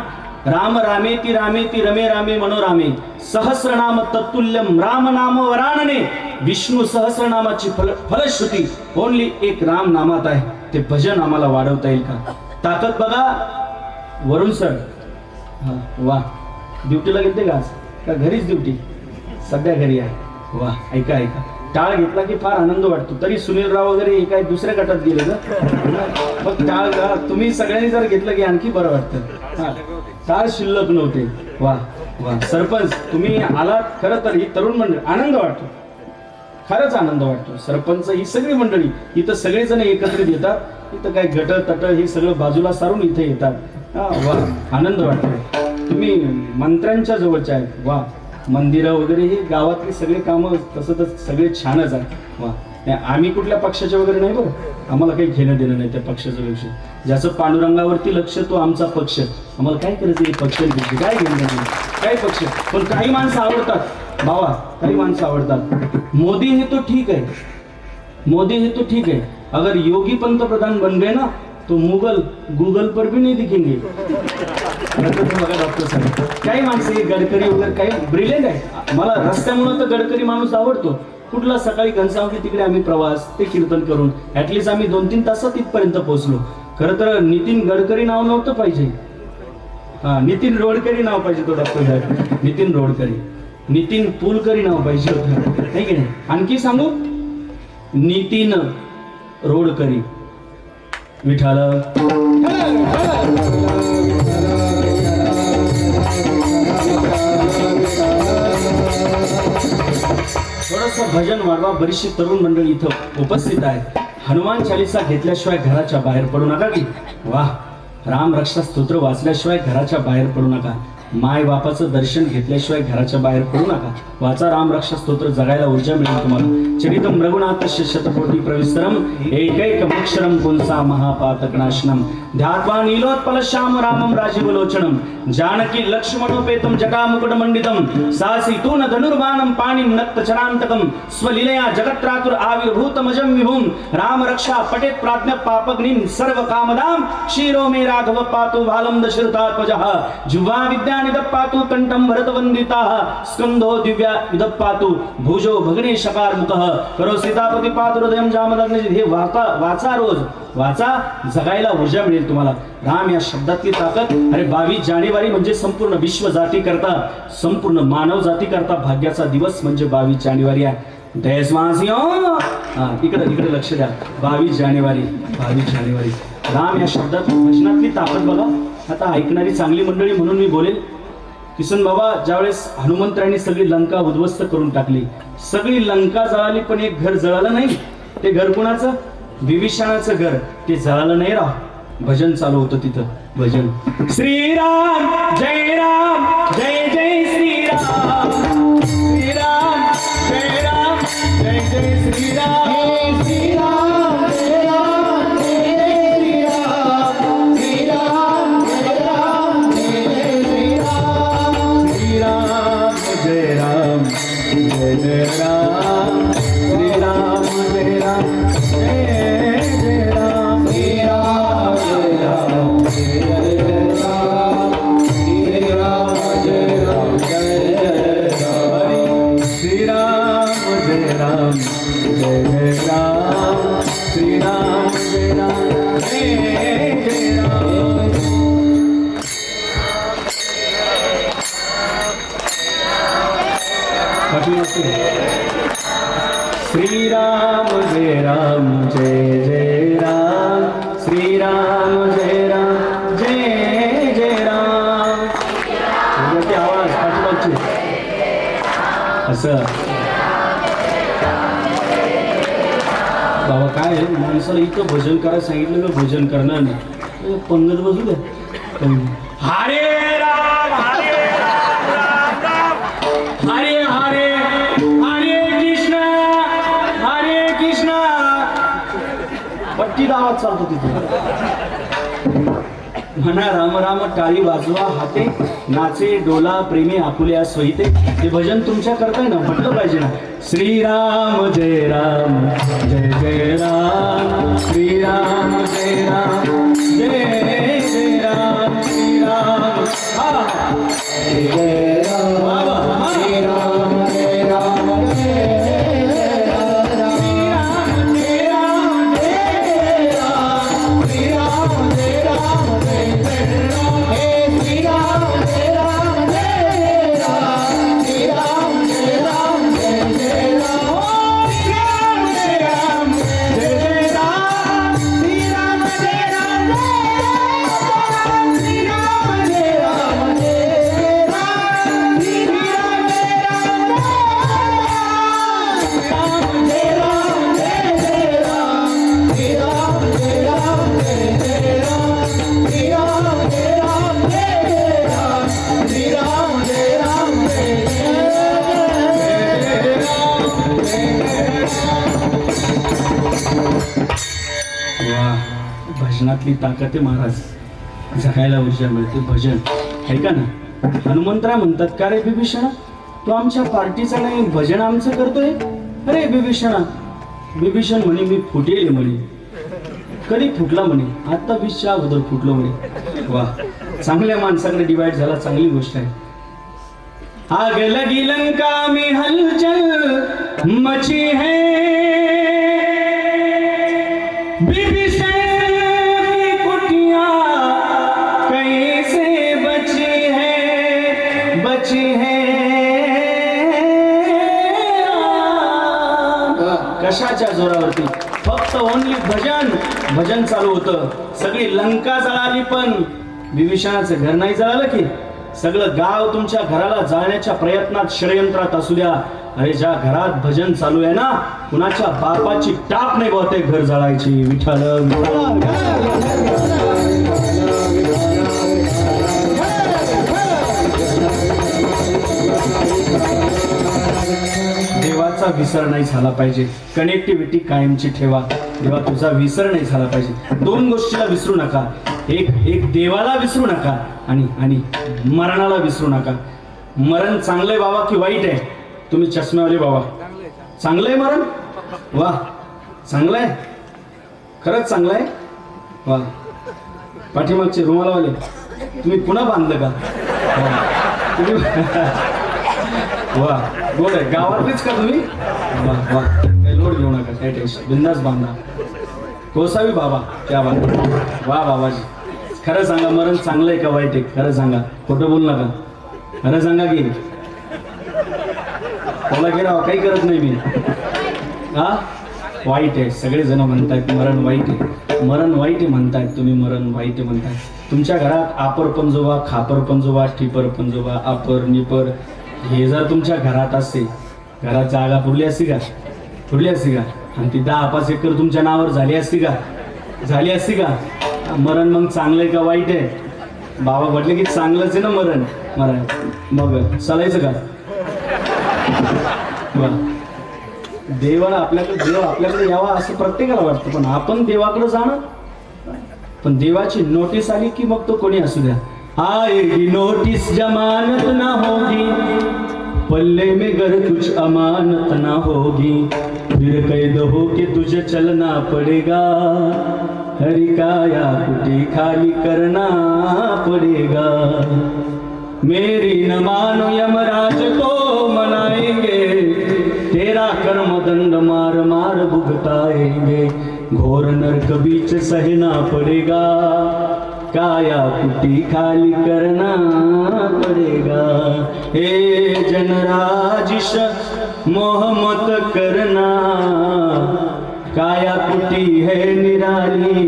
राम रामेति रामेति रमे रामे मनोरामे सहस्रनाम तत्तुल्यम राम नाम वरानने. विष्णू सहस्रनामाची फलश्रुती ओनली एक राम नामात आहे. ते भजन आम्हाला वाढवता येईल का? ताकद बघा. वरुण सर, हा वा. ड्युटीला गेलते का आज, का घरीच ड्युटी? सध्या घरी आहे. वा. ऐका ऐका, टाळ घेतला की फार आनंद वाटतो. तरी सुनील राव वगैरे हे काय दुसऱ्या गटात गेले ना, मग टाळ तुम्ही सगळ्यांनी जर घेतलं की आणखी बरं वाटतं. हा, टाळ शिल्लक नव्हते. वा वा. सरपंच तुम्ही आलात. खरं तर ही तरुण मंडळी, आनंद वाटतो, खरंच आनंद वाटतो. सरपंच ही सगळी मंडळी इथं सगळेजण एकत्रित येतात. इथं काय गट तट हे सगळं बाजूला सारून इथे येतात. हा वा. आनंद वाटतो. तुम्ही मंत्र्यांच्या जवळच्या आहेत. वा. मंदिरं वगैरे ही गावातली सगळी कामं तसं तर सगळे छानच आहे. वा. नाही, आम्ही कुठल्या पक्षाचे वगैरे नाही बरं. आम्हाला काही घेणं देणं नाही त्या पक्षाचं लक्ष. ज्याचं पांडुरंगावरती लक्ष तो आमचा पक्ष. आम्हाला काय करायचं हे पक्ष काय घेणं देणं, काय पक्ष. पण काही माणसं आवडतात बाबा, काही माणसं आवडतात. मोदी हे तो ठीक आहे, मोदी हे तो ठीक है. अगर योगी पंतप्रधान बन गए ना तो मुगल गूगल पर भी नहीं दिखेंगे. बघा डॉक्टर साहेब, काही माणसं हे गडकरी वगैरे काही ब्रिलियंट आहे. मला रस्त्यामुळे तर गडकरी माणूस आवडतो. कुठला सकाळी घनसावंगी तिकडे आम्ही प्रवास ते कीर्तन करून ऍटलीस्ट आम्ही 2-3 तासात इथपर्यंत पोहोचलो. खरं तर नितीन गडकरी नाव नव्हतं पाहिजे. हा, नितीन रोडकरी नाव पाहिजे तो डॉक्टर साहेब. नितीन रोडकरी, नितीन पुलकरी नाव पाहिजे होतं, नाही की नाही. आणखी सांगू, नितीन रोड करी विठाल. थोडस भजन वाढवा. बरीचशी तरुण मंडळी इथं उपस्थित आहेत. हनुमान चालीसा घेतल्याशिवाय घराच्या बाहेर पडू नका की. वाह, राम रक्षा स्तोत्र वाचल्याशिवाय घराच्या बाहेर पडू नका. माय बापाचं दर्शन घेतल्याशिवाय घराच्या बाहेर पडू नका. वाचा राम रक्षा स्तोत्र, जगायला ऊर्जा मिळेल तुम्हाला. चरितम रघुनाथस्य शतकोटी प्रविस्तरम एकैकमक्षरम पुंसा महापातकनाशनम ध्यात्वा नीलोत्पल श्याम रामम राजीवलोचनम जानकी लक्ष्मणोपेतम जटामुकुटमंडितम सासितून धनुर्बाणम पाणिं नक्तचरांतकम स्वलीलया जगत्रातुर आविर्भूतमजं विभुम राम रक्षा पठेत प्राज्ञ पापग्निं सर्व कामदाम क्षीरो मे राघव पातु भालं दशरथात्मजः जिह्वा विद्या निदप्पातु कंठं भरतवन्दिताः स्कंधो दिव्या विदप्पातु भुजो भगने शकार मुखः करो सीतापती पातु हृदयं जामदग्नि. हे वाचा रोज वाचा, जगायला ऊर्जा मिळेल तुम्हाला. राम या शब्दातली ताकद. अरे 22 जानेवारी म्हणजे संपूर्ण विश्व जाती करता, संपूर्ण मानव जाती करता भाग्याचा दिवस म्हणजे 22 जानेवारी आहे. देशवासियों, इकडे लक्ष द्या. 22 जानेवारी राम या शब्दात भजनातली ताकद बघा. आता ऐकणारी चांगली मंडळी म्हणून मी बोलेल. किसन बाबा, ज्यावेळेस हनुमंतरायांनी सगळी लंका उद्ध्वस्त करून टाकली, सगळी लंका जळाली, पण एक घर जळालं नाही. ते घर कुणाचं? विभीषणाचं घर. ते जळालं नाही राव. भजन चालू होतं तिथं. भजन श्रीराम जय राम जय जय श्रीराम, श्रीराम जय राम जय जय श्रीराम, श्रीराम जय राम जय जय श्रीराम, श्रीराम जय राम जय जय श्रीराम, श्रीराम जय राम जय जय राम, श्रीराम जय राम जय जय राम, श्रीराम जय राम जय जय राम, श्रीराम जय राम जय जय राम, श्रीराम जय राम जय जय राम, श्रीराम जय राम जय जय राम. श्रीराम जय राम जय जय राम, श्रीराम जय राम जय जय राम. म्हणजे आवाज पाठवायची असं. बाबा काय आहे, माणसाला इथं भजन करायला सांगितलं का भजन करणार नाही. पंगत बसू द्या. हरे राम हरे राम राम राम हरे हरे हरे कृष्ण पट्टीत आवाज चालतो तिथे. म्हणा राम राम टाळी वाजवा हाते, नाचे डोला प्रेमी आपुल्या सोयीते. हे भजन तुमच्या करताय ना, म्हटलं पाहिजे ना. श्रीराम जय राम जय जय राम, श्रीराम जय राम जय जय राम, श्रीराम जय जय राम, श्रीराम जय राम जय जय राम, श्रीराम जय राम जय राम, श्रीराम जय राम जय जय राम, हे श्रीराम जय राम जय राम, श्रीराम जय राम जय जय राम, श्रीराम जय राम जय जय राम, श्रीराम जय राम जय श्रीराम जय राम जय राम, श्रीराम जय राम जय राम जय जय राम, श्रीराम जय राम जय जय राम, श्रीराम जय राम जय जय राम, श्रीराम जय राम जय वा, भजनातली ताकद आहे महाराज. जगायला ऊर्जा मिळते. भजन ऐका ना. हनुमंतराय म्हणतात, का रे विभीषणा, तू आमच्या पार्टीचा नाही, भजन आमचं करतोय. अरे विभीषणा. विभीषण म्हणे, मी फुटेल म्हणे. कधी फुटला म्हणे? आता 20च्या अगोदर फुटलो म्हणे. वा, चांगल्या माणसाकडे डिवाइड झाला, चांगली गोष्ट आहे. आग लगी लंका में हलचल मची है, विभीषण की कुटिया कैसे बची है. कशाच्या जोरावरती? फक्त ओनली भजन भजन चालू होतं. सगळी लंका जळाली पण विभीषणाचं घर नाही जळालं की. सगळं गाव तुमच्या घराला जाळण्याच्या प्रयत्नात षडयंत्रात असू द्या. अरे ज्या घरात भजन चालू आहे ना, कुणाच्या बापाची टाप नाही बहुतेक घर जळायची. विठ्ठल देवाचा विसर नाही झाला पाहिजे. कनेक्टिव्हिटी कायमची ठेवा. देवा तुझा विसर नाही झाला पाहिजे. दोन गोष्टीला विसरू नका. एक देवाला विसरू नका आणि मरणाला विसरू नका. मरण चांगलंय बाबा की वाईट आहे? तुम्ही चष्म्यावाले बाबा, चांगलंय मरण? वा, चांगलंय, खरंच चांगलंय. वा, पाठीमागचे रुमालावाले तुम्ही पुन्हा बांधलं का? तुम्ही वा, गोड आहे. गावातलीच का तुम्ही? वा वा, काही लोड घेऊ नका, काही टेन्शन, बिंदास बांधा. कोसावी बाबा, क्या बात. वा बाबाजी, खरं सांगा, मरण चांगलं आहे का वाईट आहे? खरं सांगा, खोटं बोलू नका, खरं सांगा की. बोला की राव, काही करत नाही मी. हा, वाईट आहे. सगळेजण म्हणतायत मरण वाईट आहे, मरण वाईट आहे म्हणतायत तुम्ही, मरण वाईट आहे म्हणताय. तुमच्या घरात आपर पंजोबा, खापर पंजोबा, टिपर पंजोबा, अपर निपर हे जर तुमच्या घरात असते, घरात जागा पुरली असती का? पुरली असती का? आणि ती 10-5 एकर तुमच्या नावावर झाली असती का? झाली असती का? मरण मग चांगलं आहे का वाईट आहे? बाबा म्हटले की चांगलंच आहे ना मरण. मरण मग चालायचं का? देवाला देव आपल्याकडे यावा असं प्रत्येकाला वाटतं, पण आपण देवाकडे जाणं. पण देवाची नोटीस आली की मग तो कोणी असू द्या, आएगी नोटिस जमानत ना होगी, पल्ले में घर कुछ अमानत ना होगी, फिर कैद हो के तुझे चलना पड़ेगा, हरि काया कुटी खाली करना पड़ेगा. मेरी न मानो यमराज को मनाएंगे, तेरा कर्म दंड मार मार भुगताएंगे, घोर नरक बीच सहना पड़ेगा, काया कुटी खाली करना पड़ेगा. हे जनराजिश मोह मत करना, काया कुटी है निराली,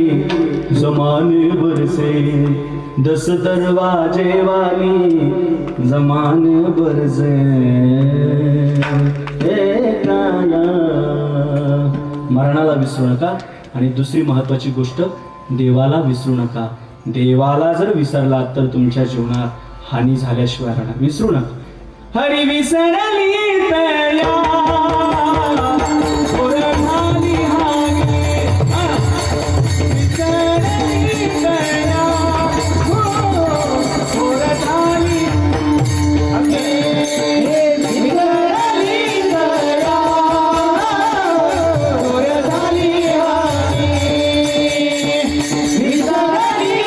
जमाने भर से 10 दरवाजे वाली, जमाने भर से काया. मरणाला विसरू नका. आणि दुसरी महत्वाची गोष्ट, देवाला विसरू नका. देवाला जर विसरला तर तुमच्या जीवनात हानी झाल्याशिवाय राहणार. विसरू नका. हरी विसरली तया पुरणाली हागे, विसरली तया पुरणाली हागे, विसरली तया पुरणाली हागे, विसरली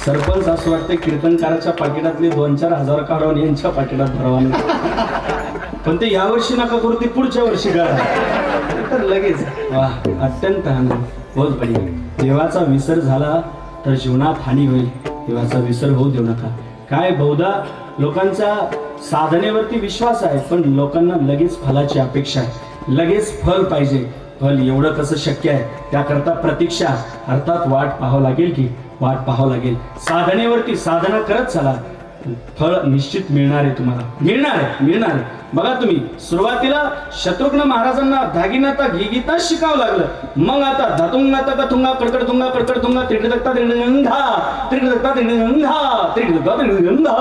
सरपंच असं वाटतं कीर्तनकाराच्या पाकिटातले 2-4 हजार काढून यांच्या पाकिटात भरवा. पण ते यावर्षी नका करू, ते पुढच्या वर्षी करा तर लगेच. वा, अत्यंत आनंद, बहुत बढिया. देवाचा विसर झाला तर जीवनात हानी होईल. देवाचा विसर होऊ देऊ नका. काय बहुधा लोकांचा साधनेवरती विश्वास आहे, पण लोकांना लगेच फलाची अपेक्षा आहे. लगेच फल पाहिजे. फल एवढं कसं शक्य आहे? त्याकरता प्रतीक्षा, अर्थात वाट पाहावं लागेल की वाट पाहावं लागेल. साधनेवरती साधना करत चला, फळ निश्चित मिळणार आहे तुम्हाला. मिळणार आहे. बघा तुम्ही सुरुवातीला शत्रुघ्न महाराजांना धागिनाता गीगीता शिकावं लागलं. मग आता धातुंगा तकथुंगा कडकडतुंगा कडकडतुंगा त्रिगदत्ता त्रिगंधा त्रिगदत्ता त्रिगंधा त्रिगदत्ता त्रिगंधा.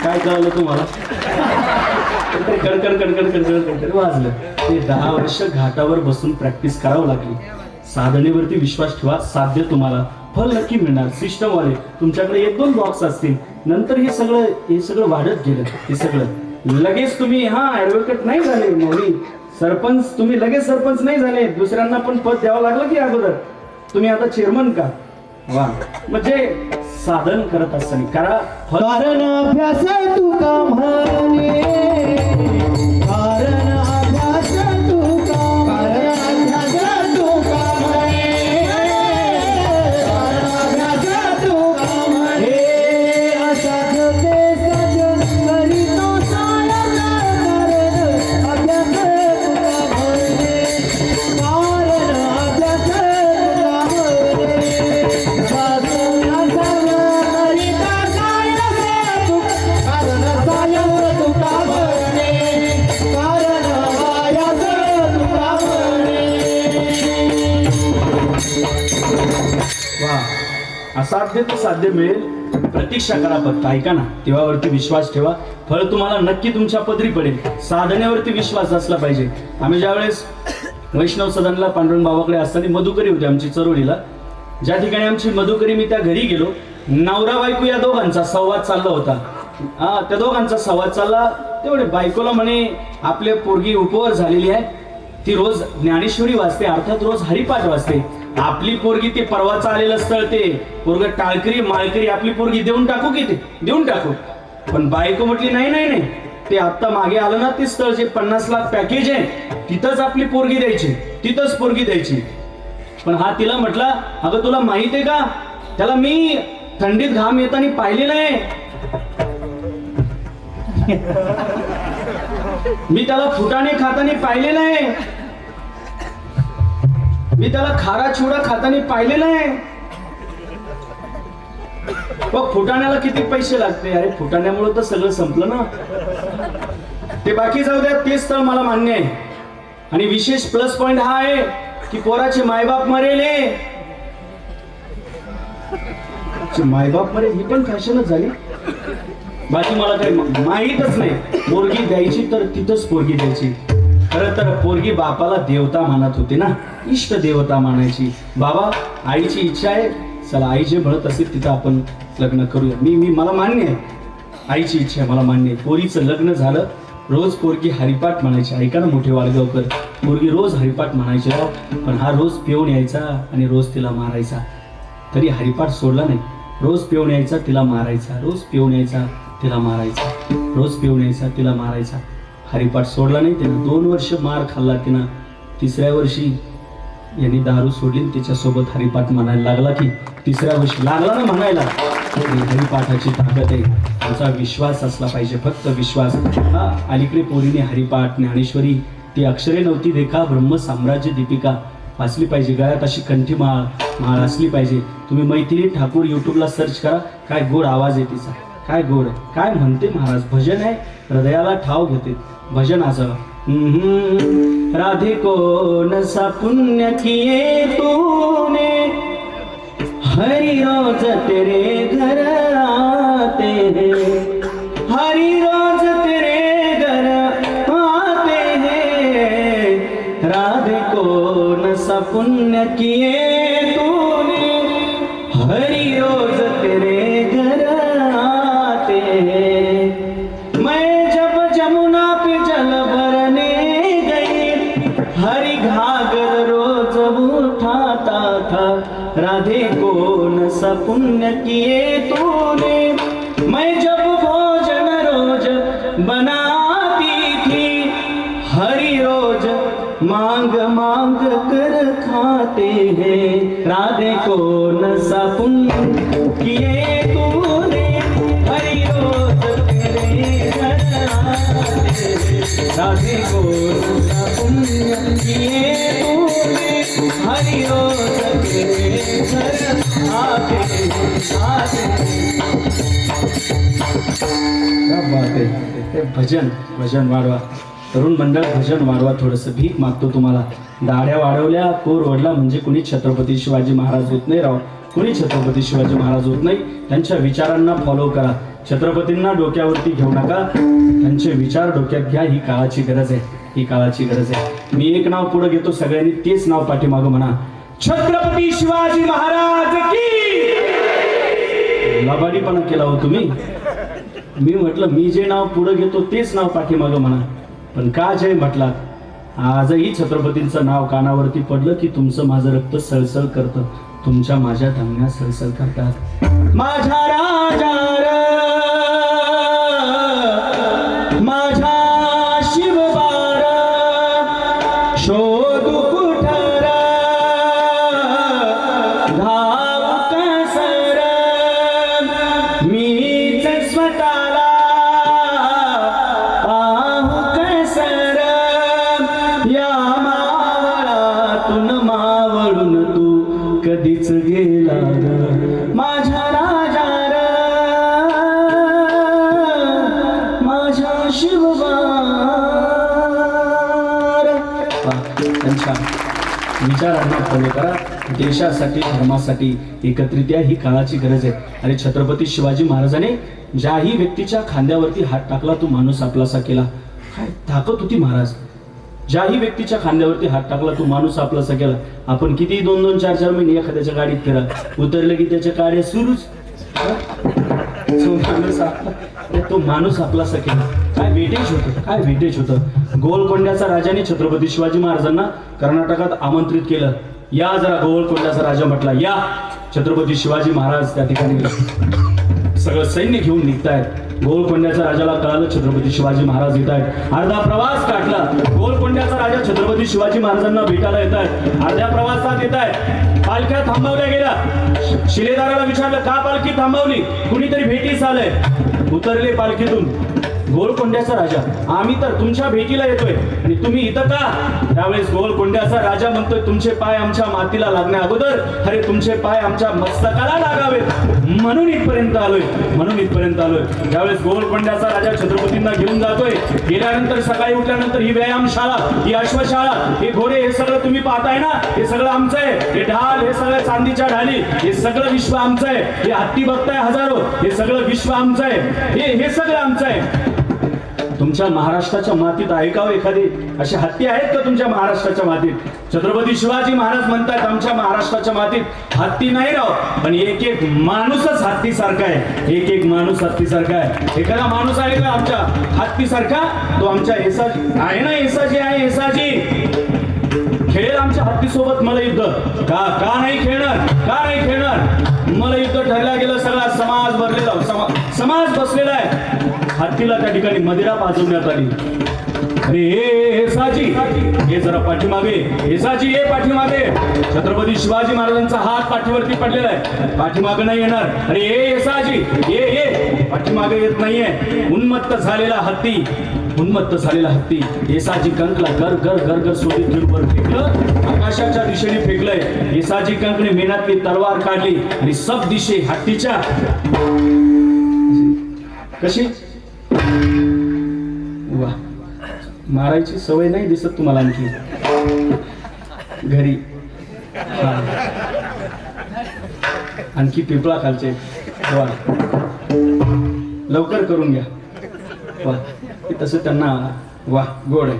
काय कळलं तुम्हाला? कडकड कडकड कडकड कडकड वाजलं. ते 10 वर्ष घाटावर बसून प्रॅक्टिस करावं लागली. साधनेवरती विश्वास ठेवा, साध्य तुम्हाला फल नक्की मिळणार. सिस्टमवाले तुमच्याकडे 1-2 बॉक्स असतील, नंतर हे सगळं वाढत गेलं. हे सगळं लगेच तुम्ही ऍडव्होकेट नाही झाले, मौली सरपंच, तुम्ही लगेच सरपंच नाही झाले. दुसऱ्यांना पण पद द्यावं लागलं की अगोदर तुम्ही आता चेअरमन का? वा, म्हणजे साधन करत असताना करा. कारण अभ्यास तुका म्हणे, कारण अभ्यास तुका, कारण अभ्यास तुका म्हणे, कारण अभ्यास तुका म्हणे. असाच ते सजन करीतो सायन, कारण अभ्यास तुका म्हणे, कारण अभ्यास तुका म्हणे. वा, असाध्य ते साध्य मिळेल. प्रतीक्षा करा, फक्त ऐका ना. देवावरती विश्वास ठेवा, फळ तुम्हाला नक्की तुमच्या पदरी पडेल. साधनेवरती विश्वास असला पाहिजे. आम्ही ज्यावेळेस वैष्णव सदनला पांडुरंग बाबाकडे असताना मधुकरी होती आमची चरोलीला. ज्या ठिकाणी आमची मधुकरी, मी त्या घरी गेलो. नवरा बायको या दोघांचा संवाद चालला होता. त्या दोघांचा संवाद चालला. तेवढे बायकोला म्हणे, आपल्या पोरगी उपवर झालेली आहे, ती रोज ज्ञानेश्वरी वाचते, अर्थात रोज हरिपाठ वाचते. आपली पोरगी ते परवाचं आलेलं स्थळ, ते पोरग टाळकरी माळकरी, आपली पोरगी देऊन टाकू की ते देऊन टाकू. पण बायको म्हटली नाही नाही नाही, ते आत्ता मागे आलं ना ते स्थळ, जे 50 लाख पॅकेज आहे, तिथंच आपली पोरगी द्यायची, तिथंच पोरगी द्यायची. पण हा तिला म्हटला, अगं तुला माहित आहे का, त्याला मी थंडीत घाम येताना पाहिलेलं आहे, मी त्याला फुटाणे खाताना पाहिलेलं आहे, मी त्याला खारा चिवडा खाताना पाहिलेलं आहे. बघ फुटाण्याला किती पैसे लागते. अरे फुटाण्यामुळे तर सगळं संपलं ना. ते बाकी जाऊ द्या, ते स्थळ मला मान्य आहे. आणि विशेष प्लस पॉइंट हा आहे की पोराचे मायबाप मरेले, मायबाप मरे, ही पण फॅशनच झाली. बाकी मला काही माहीतच नाही. पोरगी द्यायची तर तिथंच पोरगी द्यायची. खरं तर पोरगी बापाला देवता मानत होते ना, इष्ट देवता मानायची. बाबा आईची इच्छा आहे, चला आई जे म्हणत असेल तिथं आपण लग्न करूया. मी मला मान्य आहे, आईची इच्छा आहे, मला मान्य आहे. पोरीचं लग्न झालं, रोज पोरगी हरिपाठ म्हणायची. ऐका ना मोठे वाडगावकर, पोरगी रोज हरिपाठ म्हणायची. पण हा रोज पिऊन यायचा आणि रोज तिला मारायचा. तरी हरिपाठ सोडला नाही. रोज पिऊन यायचा, तिला मारायचा, रोज पिऊन यायचा, तिला मारायचा, रोज पिऊन यायचा, तिला मारायचा. हरिपाठ सोडला नाही तिनं. 2 वर्ष मार खाल्ला तिनं. 3ऱ्या वर्षी यांनी दारू सोडली, तिच्यासोबत हरिपाठ म्हणायला लागला. की 3ऱ्या वर्षी लागला ना म्हणायला. हरिपाठाची ताकद आहे. आमचा विश्वास असला पाहिजे, फक्त विश्वास. अलीकडे पोरीने हरिपाठ ज्ञानेश्वरी, ती अक्षरे नव्हती देखा ब्रह्म साम्राज्य दीपिका वाचली पाहिजे. गळ्यात अशी कंठी माळ असली पाहिजे. तुम्ही मैथिली ठाकूर युट्यूबला सर्च करा, काय गोड आवाज आहे तिचा, काय गोड आहे, काय म्हणते महाराज. भजन आहे, हृदयाला ठाव घेते भजन असं. राधे को नसा पुण्य किए तूने, हरि रोज तेरे घर आते हैं, हरि रोज तेरे घर आते हैं. राधे को नसा पुण्य किए तूने, हरि रोज तेरे घर आते हैं. मैं जब जमुना पे जल भरने गई, हरि घाघर रोज उठाता था. राधे को नसा पुण्य किए तूने, मैं जब भोजन रोज बनाती थी, हरि रोज मांग मांग कर खाते हैं. राधे को नसा पुण्य किए तूने, हरि रोज तेरे घर आते हैं. राधे को नसा पुण्य किए तूने, हरि रोज तेरे घर आते क्या बात आहे. भजन वाढवा. तरुण मंडळ भजन वाढवा. थोडंसं भीक मागतो तुम्हाला. दाढ्या वाढवल्या, कोर वडला म्हणजे कुणी छत्रपती शिवाजी महाराज होत नाही राव. कोणी छत्रपती शिवाजी महाराज होत नाही. त्यांच्या विचारांना फॉलो करा. छत्रपतींना डोक्यावरती घेऊ नका. त्यांचे विचार डोक्यात घ्या. ही काळाची गरज आहे. ही काळाची गरज आहे. मी एक नाव पुढे घेतो, सगळ्यांनी तेच नाव पाठीमागं म्हणा. छत्रपती शिवाजी महाराज की. लबाडीपणा केला हो तुम्ही. मी म्हटलं मी जे नाव पुढे घेतो तेच नाव पाठीमागं म्हणा. पण का जय म्हटला. आजही छत्रपतींचं नाव कानावरती पडलं की तुमचं माझं रक्त सळसळ करतं. तुमच्या माझ्या धमन्या सळसळ करतात. माझा राजा माझा शिवबार शोधू कुठर धाव कसर मीच स्वतःला पाहू कसर या मावळातून मावळून तू कधीच गेला माझ्या राजा माझ्या शिवबार. त्यांच्या विचारांना फॉलो करा. देशासाठी धर्मासाठी एकत्रित या. ही काळाची गरज आहे. आणि छत्रपती शिवाजी महाराजांनी ज्याही व्यक्तीच्या खांद्यावरती हात टाकला तो माणूस आपलासा केला. काय ताकद होती महाराज. ज्याही व्यक्तीच्या खांद्यावरती हात टाकला तो माणूस आपलासा केला. आपण किती 2-2, 4-4 महिने एखाद्याच्या गाडीत फिरा, उतरले की त्याच्या गाड्या सुरूच. तो माणूस आपलासा केला. काय वेटेज होतं. काय वेटेज होतं. गोलकोंड्याचा राजाने छत्रपती शिवाजी महाराजांना कर्नाटकात आमंत्रित केलं. या जरा गोलकोंड्याचा राजा म्हटला या. छत्रपती शिवाजी महाराज त्या ठिकाणी सगळं सैन्य घेऊन निघतायत. गोलकोंड्याच्या राजाला कळालं छत्रपती शिवाजी महाराज येत आहेत. अर्धा प्रवास काढला. गोलकोंड्याचा राजा छत्रपती शिवाजी महाराजांना भेटायला येत आहेत. अर्ध्या प्रवासात येत आहेत. पालख्या थांबवल्या गेल्या. शिलेदाराला विचारलं का पालखी थांबवली. कुणीतरी भेटीस आलंय. उतरले पालखीतून. गोलकोंड्याचा राजा आम्ही तर तुमच्या भेटीला येतोय आणि तुम्ही इथं का. त्यावेळेस गोलकोंड्याचा राजा म्हणतोय तुमचे पाय आमच्या मातीला लागण्या अगोदर अरे तुमचे पाय आमच्या मस्तकाला लागावेत म्हणून इथपर्यंत आलोय. म्हणून इथपर्यंत आलोय. त्यावेळेस गोलकोंड्याचा राजा छत्रपतींना घेऊन जातोय. गेल्यानंतर सकाळी उठल्यानंतर ही व्यायामशाळा, ही अश्वशाळा, हे घोडे, हे सगळं तुम्ही पाहताय ना. हे सगळं आमचं आहे. हे ढाल, हे सगळं चांदीच्या ढाली, हे सगळं विश्व आमचं आहे. हे हत्ती बघताय हजारो, हे सगळं विश्व आमचं आहे. हे सगळं आमचं आहे. तुमच्या महाराष्ट्राच्या मातीत ऐकावं एखादी अशी हत्ती आहेत का तुमच्या महाराष्ट्राच्या मातीत. छत्रपती शिवाजी महाराज म्हणतात आमच्या महाराष्ट्राच्या मातीत हत्ती नाही राव, पण एक एक माणूसच हत्तीसारखा आहे. एक एक माणूस हत्तीसारखा आहे. एखादा माणूस आहे का आमच्या हत्तीसारखा. तो आमच्या येसाजी आहे ना. येसाजी आहे. येसाजी खेळेल आमच्या हत्तीसोबत मला युद्ध. का नाही खेळणार. का नाही खेळणार. मला युद्ध ठरल्या गेलं. सगळा समाज भरलेला समाज बसलेला आहे. हत्तीला त्या ठिकाणी मदिरा पाजवण्यात आली. अरे येसाजी हे जरा पाठीमागे. येसाजी ये पाठीमागे. छत्रपती शिवाजी महाराजांचा हात पाठीवरती पडलेला आहे. पाठीमागे नाही येणार. अरे येसाजी ये ये. पाठीमागे येत नाहीये. उन्मत्त झालेला हत्ती. उन्मत्त झालेला हत्ती येसाजी कंकला गर गर गर गर सोडीत घेऊन वर फेकलं. आकाशाच्या दिशेने फेकलंय. येसाजी कंकने मेनातली तलवार काढली आणि सब दिशे हत्तीच्या कशी वा मारायची सवय नाही दिसत तुम्हाला आणखी घरी. आणखी पिपळा खालचे वा लवकर करून घ्या. वा तसं त्यांना वा गोड आहे.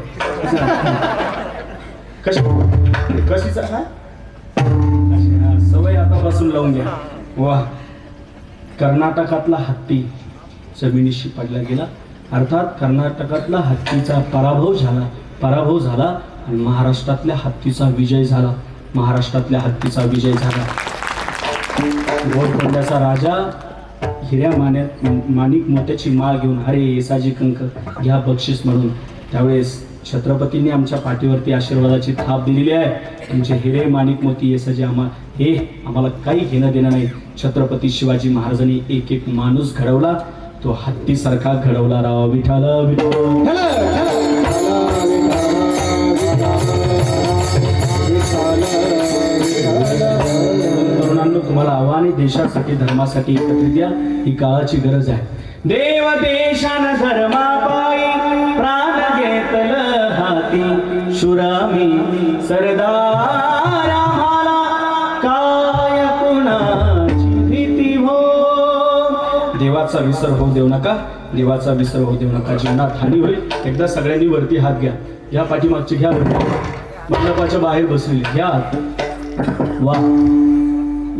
कशीचा सवय आतापासून लावून घ्या. वा कर्नाटकातला हत्ती जमिनीशी पडला गेला. अर्थात कर्नाटकातला हत्तीचा पराभव झाला आणि महाराष्ट्रातल्या हत्तीचा विजय झाला. महाराष्ट्रातल्या हत्तीचा विजय झाला. गोलकोंड्याचा राजा हिऱ्या माणिक मोत्याची माळ घेऊन अरे येसाजी कंक घ्या बक्षीस म्हणून. त्यावेळेस छत्रपतींनी आमच्या पाठीवरती आशीर्वादाची थाप दिलेली आहे. तुमचे हिरे माणिक मोती येसाजी आम्हाला काही घेणं देणं नाही. छत्रपती शिवाजी महाराजांनी एक एक माणूस घडवला. तो हत्तीसारखा घडवला राव. विठाल तरुणांनो तुम्हाला आव्हान आहे. देशासाठी धर्मासाठी एकत्रित या. ही काळाची गरज आहे. देव देशान धर्मापायी प्राण घेतल हाती. शुरामी सरदार आम्हाला काय कुणा देवाचा विसर होऊ देऊ नका, देवाचा विसर होऊ देऊ नका. जीवनात हानी होईल. एकदा सगळ्यांनी वरती हात घ्या. या पाठीमागचे घ्या वरती. मंडपाच्या बाहेर बसलेले घ्या हात. वा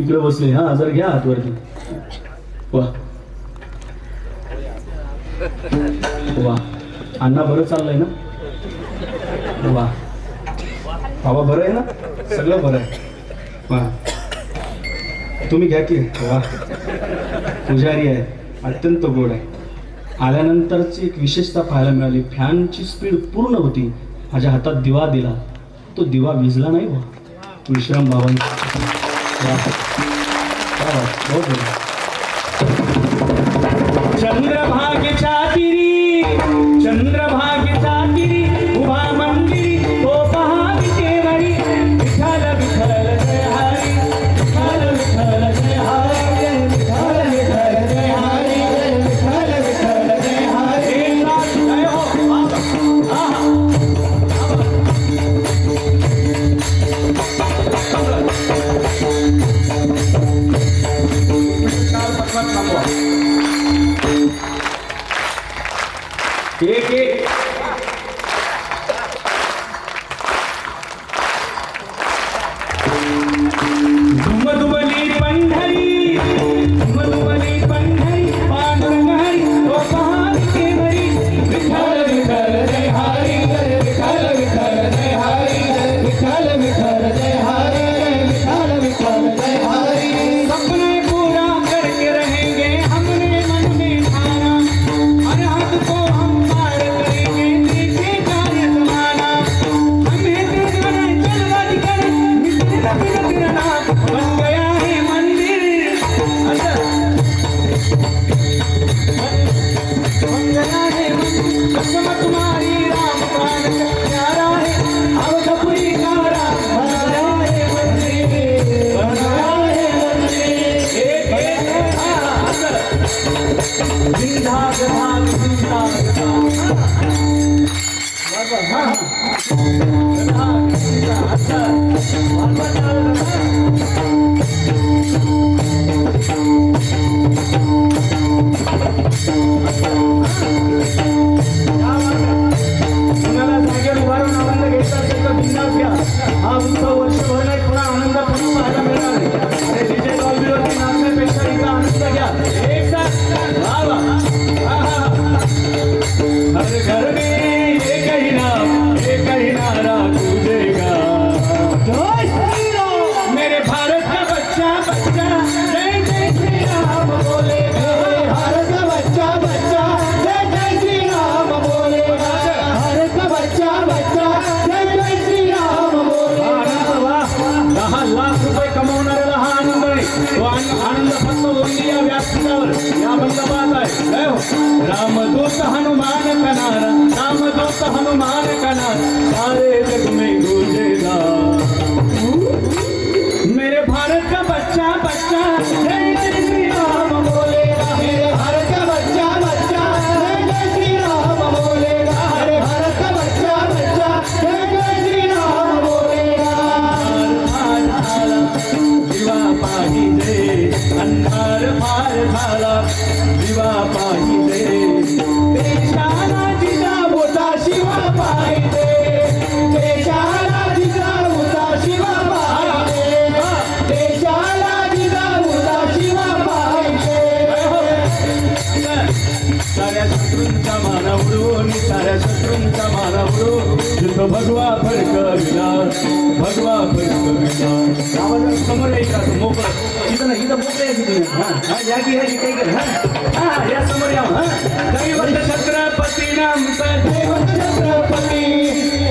इकडे बसले. हा जर घ्या हात वरती. वा वा अण्णा बरं चाललंय ना? वा बाबा बरं आहे ना? सगळं बरं आहे. वा तुम्ही घ्या की. वा पुजारी आहे, अत्यंत गोड आहे. आल्यानंतरची एक विशेषता पाहायला मिळाली. फॅनची स्पीड पूर्ण होती. माझ्या हातात दिवा दिला, तो दिवा विझला नाही. वा तुळशीराम बाबांचा चंद्रभागेच्या तिरी, चंद्रभागेच्या तिरी उभा मंदिरी तो पहा विटेवरी. विठ्ठल विठ्ठल जय हरी, विठ्ठल विठ्ठल जय हरी, विठ्ठल विठ्ठल जय हरी, विठ्ठल विठ्ठल जय हरी. जय हो एक एक दुमदुबली पंढरी, दुमदुबली पंढरी पांडुरंग हरी तो पहा विटेवरी. विठ्ठल विठ्ठल जय हरी, विठ्ठल विठ्ठल जय हरी, विठ्ठल विठ्ठल जय हरी, विठ्ठल विठ्ठल जय हरी. सपने पूरा करके रहेंगे हमने मन में ठाना, हर हाथ को हम पार करेंगे देखे जाए जमाना. हमें तेरे चलवादी कर मिलना बिना बन गया है मंदिर. अच्छा बन गया है मंदिर. कसम तुम्हारी राम प्राण का प्यारा है. अब कपड़ी कारा बन गया है मंदिर, बन गया है मंदिर. एक एक विंध्याच भाग विंध्याच कुणाला जागेवर उभारून आनंद घ्यायचा असेल तर बिंदास घ्या. हा उत्सव वर्षभर नाही, पुन्हा आनंद पुन्हा पाहायला मिळणार आहे. आणि डीजे डॉल्बीवरती नाचण्यापेक्षा इथं आनंद घ्या. एक साथ वा वा. हर घर में एक ही नाम, एक ही नारा गूंजेगा. जय श्री राम. मेरे भारत का बच्चा बच्चा जय जय श्री राम बोलेगा. भारत का बच्चा बच्चा जय जय श्री राम बोलेगा. भारत का बच्चा बच्चा जय जय श्री राम बोलेगा. 10 लाख रुपये कमवणाऱ्याला हा आनंद आहे. तो आनंद फक्त ओन्ली या व्यासपीठावर या मंडपात आहे. जय हो. रामदूत हनुमान का नारा, रामदूत हनुमान का नारा सारे जग में गूंजेगा. मेरे भारत का बच्चा बच्चा जय जय श्री राम बोलेगा. मेरे भारत का बच्चा बच्चा जय जय श्री राम बोलेगा. मेरे भारत का बच्चा बच्चा जय जय श्री राम बोलेगा. दिवा पाहिजे अंधार फार झाला, दिवा पाहिजे देशाला जिजाऊचा शिवा पाहिजे, देशाला जिजाऊचा शिवा पाहिजे, देशाला जिजाऊचा शिवा पाहिजे. साऱ्या शत्रूंचा माना उडवून, साऱ्या शत्रूंचा माना उडवून जिथं भगवा फडकविला, भगवा फडकविला. आवाज समोर यायचा मोकळं. इथं नाही, इथं मोकळं यायची तुम्ही. हा या की काही कर. हा या समोर या. दैवत छत्रपती आमचा, दैवत छत्रपती,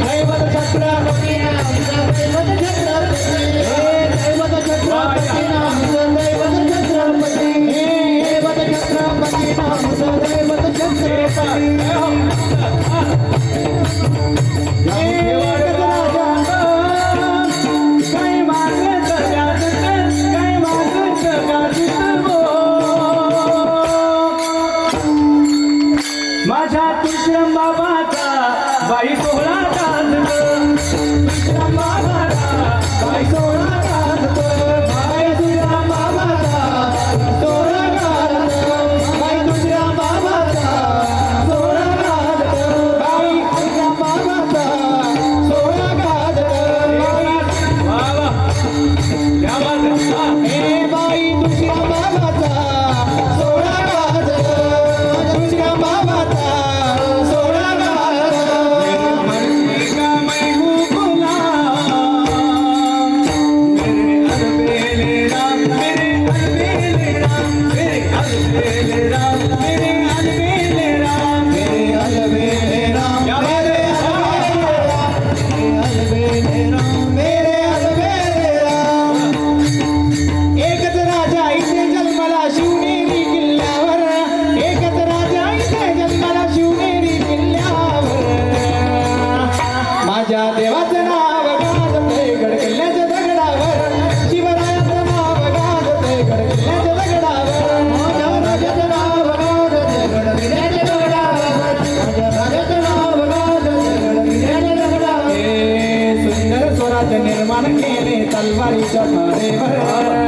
दैवत छत्रपती आमचा, दैवत छत्रपती, दैवत छत्रपती आमचा, दैवत छत्रपती, दैवत छत्रपती आमचा, दैवत छत्रपती. काय मागत काय मागत माझ्या तुळशीराम बाबाचा बाई सोहळा गाजतो, तुळशीराम बाबाचा बाई सोहळा गाजतो, बाई तुळशीराम बाबाचा सोहळा गाजतो, बाई माझ्या देवाचं नाव गाजते गड किल्ल्याच्या दगडावर शिवरायाचं नाव गाजते गड किल्ल्याच्या दगडावर माझ्या राजाचं नाव गाजते गड किल्ल्याच्या दगडावर माझ्या राजाचं नाव गाजते गड किल्ल्याच्या दगडावर हे सुंदर स्वराज्य निर्माण केले तलवारीच्या धारेवर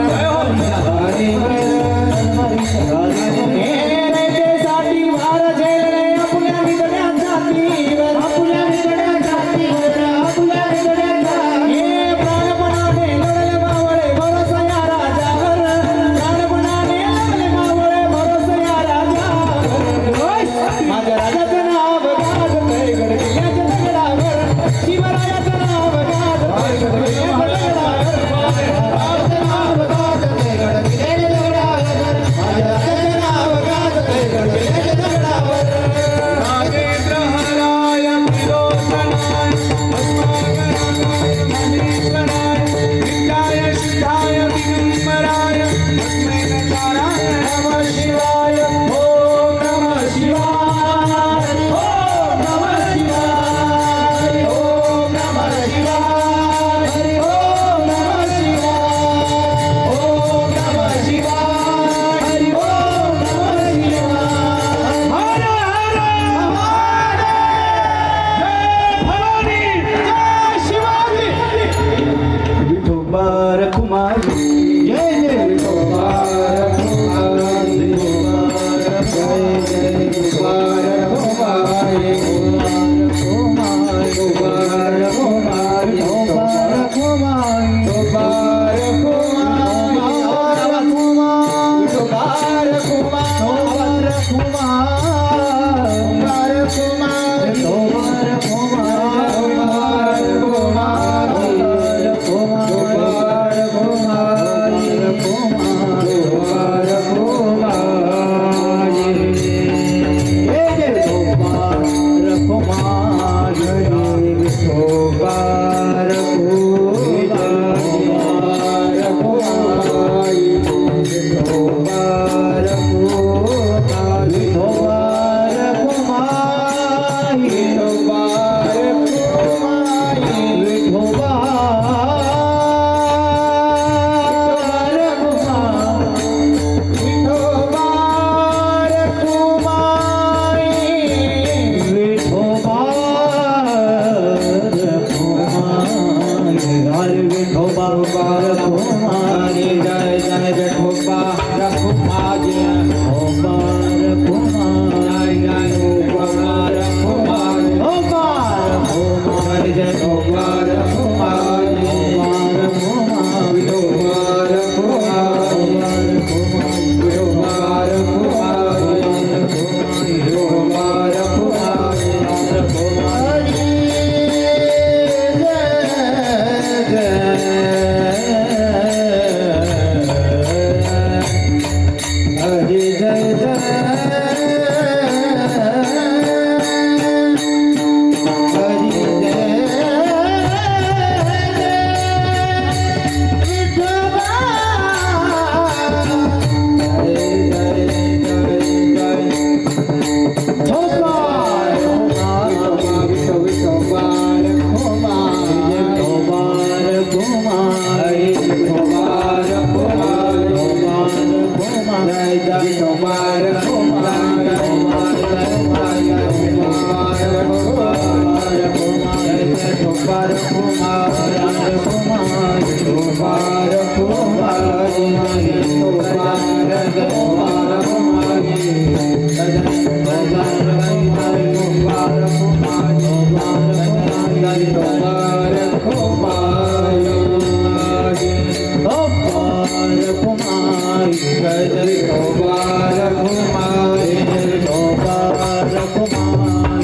साठी वार झेलणे आपल्या विधड्या जातीवर आपल्या विधड्या जातीवर आपल्या विधड्या हे प्राणपणाने लढले मावळे भरोसा या राजावर प्राणपणाने लढले मावळे भरोसा या राजावर माझ्या राजाचं नाव गाजतंय गड किल्ल्याच्या दगडावर शिवरायाचं नाव गाजतंय गड किल्ल्याच्या दगडावर माझ्या नाव गाजतंय गड किल्ल्याच्या दगडावर माझ्या राजाचं नाव गाजतंय गड किल्ल्याच्या दगडावर नागेंद्र हराय विरोचनाय भस्माकराय महेश्वराय विद्याय सिद्धाय दिगंबराय तस्मै नकाराय नमः शिवाय ओम नमः शिवाय ओम नमः शिवाय ओम नमः शिवाय ओम नमः शिवाय ओम नमः शिवाय ओम नमः शिवाय हर हर महादेव जय भवानी जय शिवाजी विठोबार कुमारी जय जय विठोबार कुमारी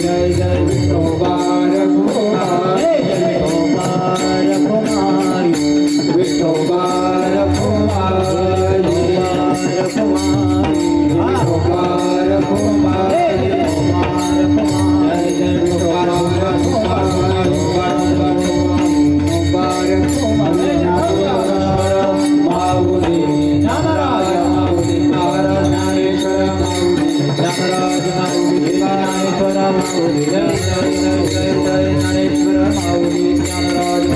जय जय विठोबार कुमारी विठोबार कुमारी विठोबार कुमारी विठोबार कुमारी विठोबार कुमारी जय जय जय जय ज्ञानेश्वर माऊली ज्ञानराज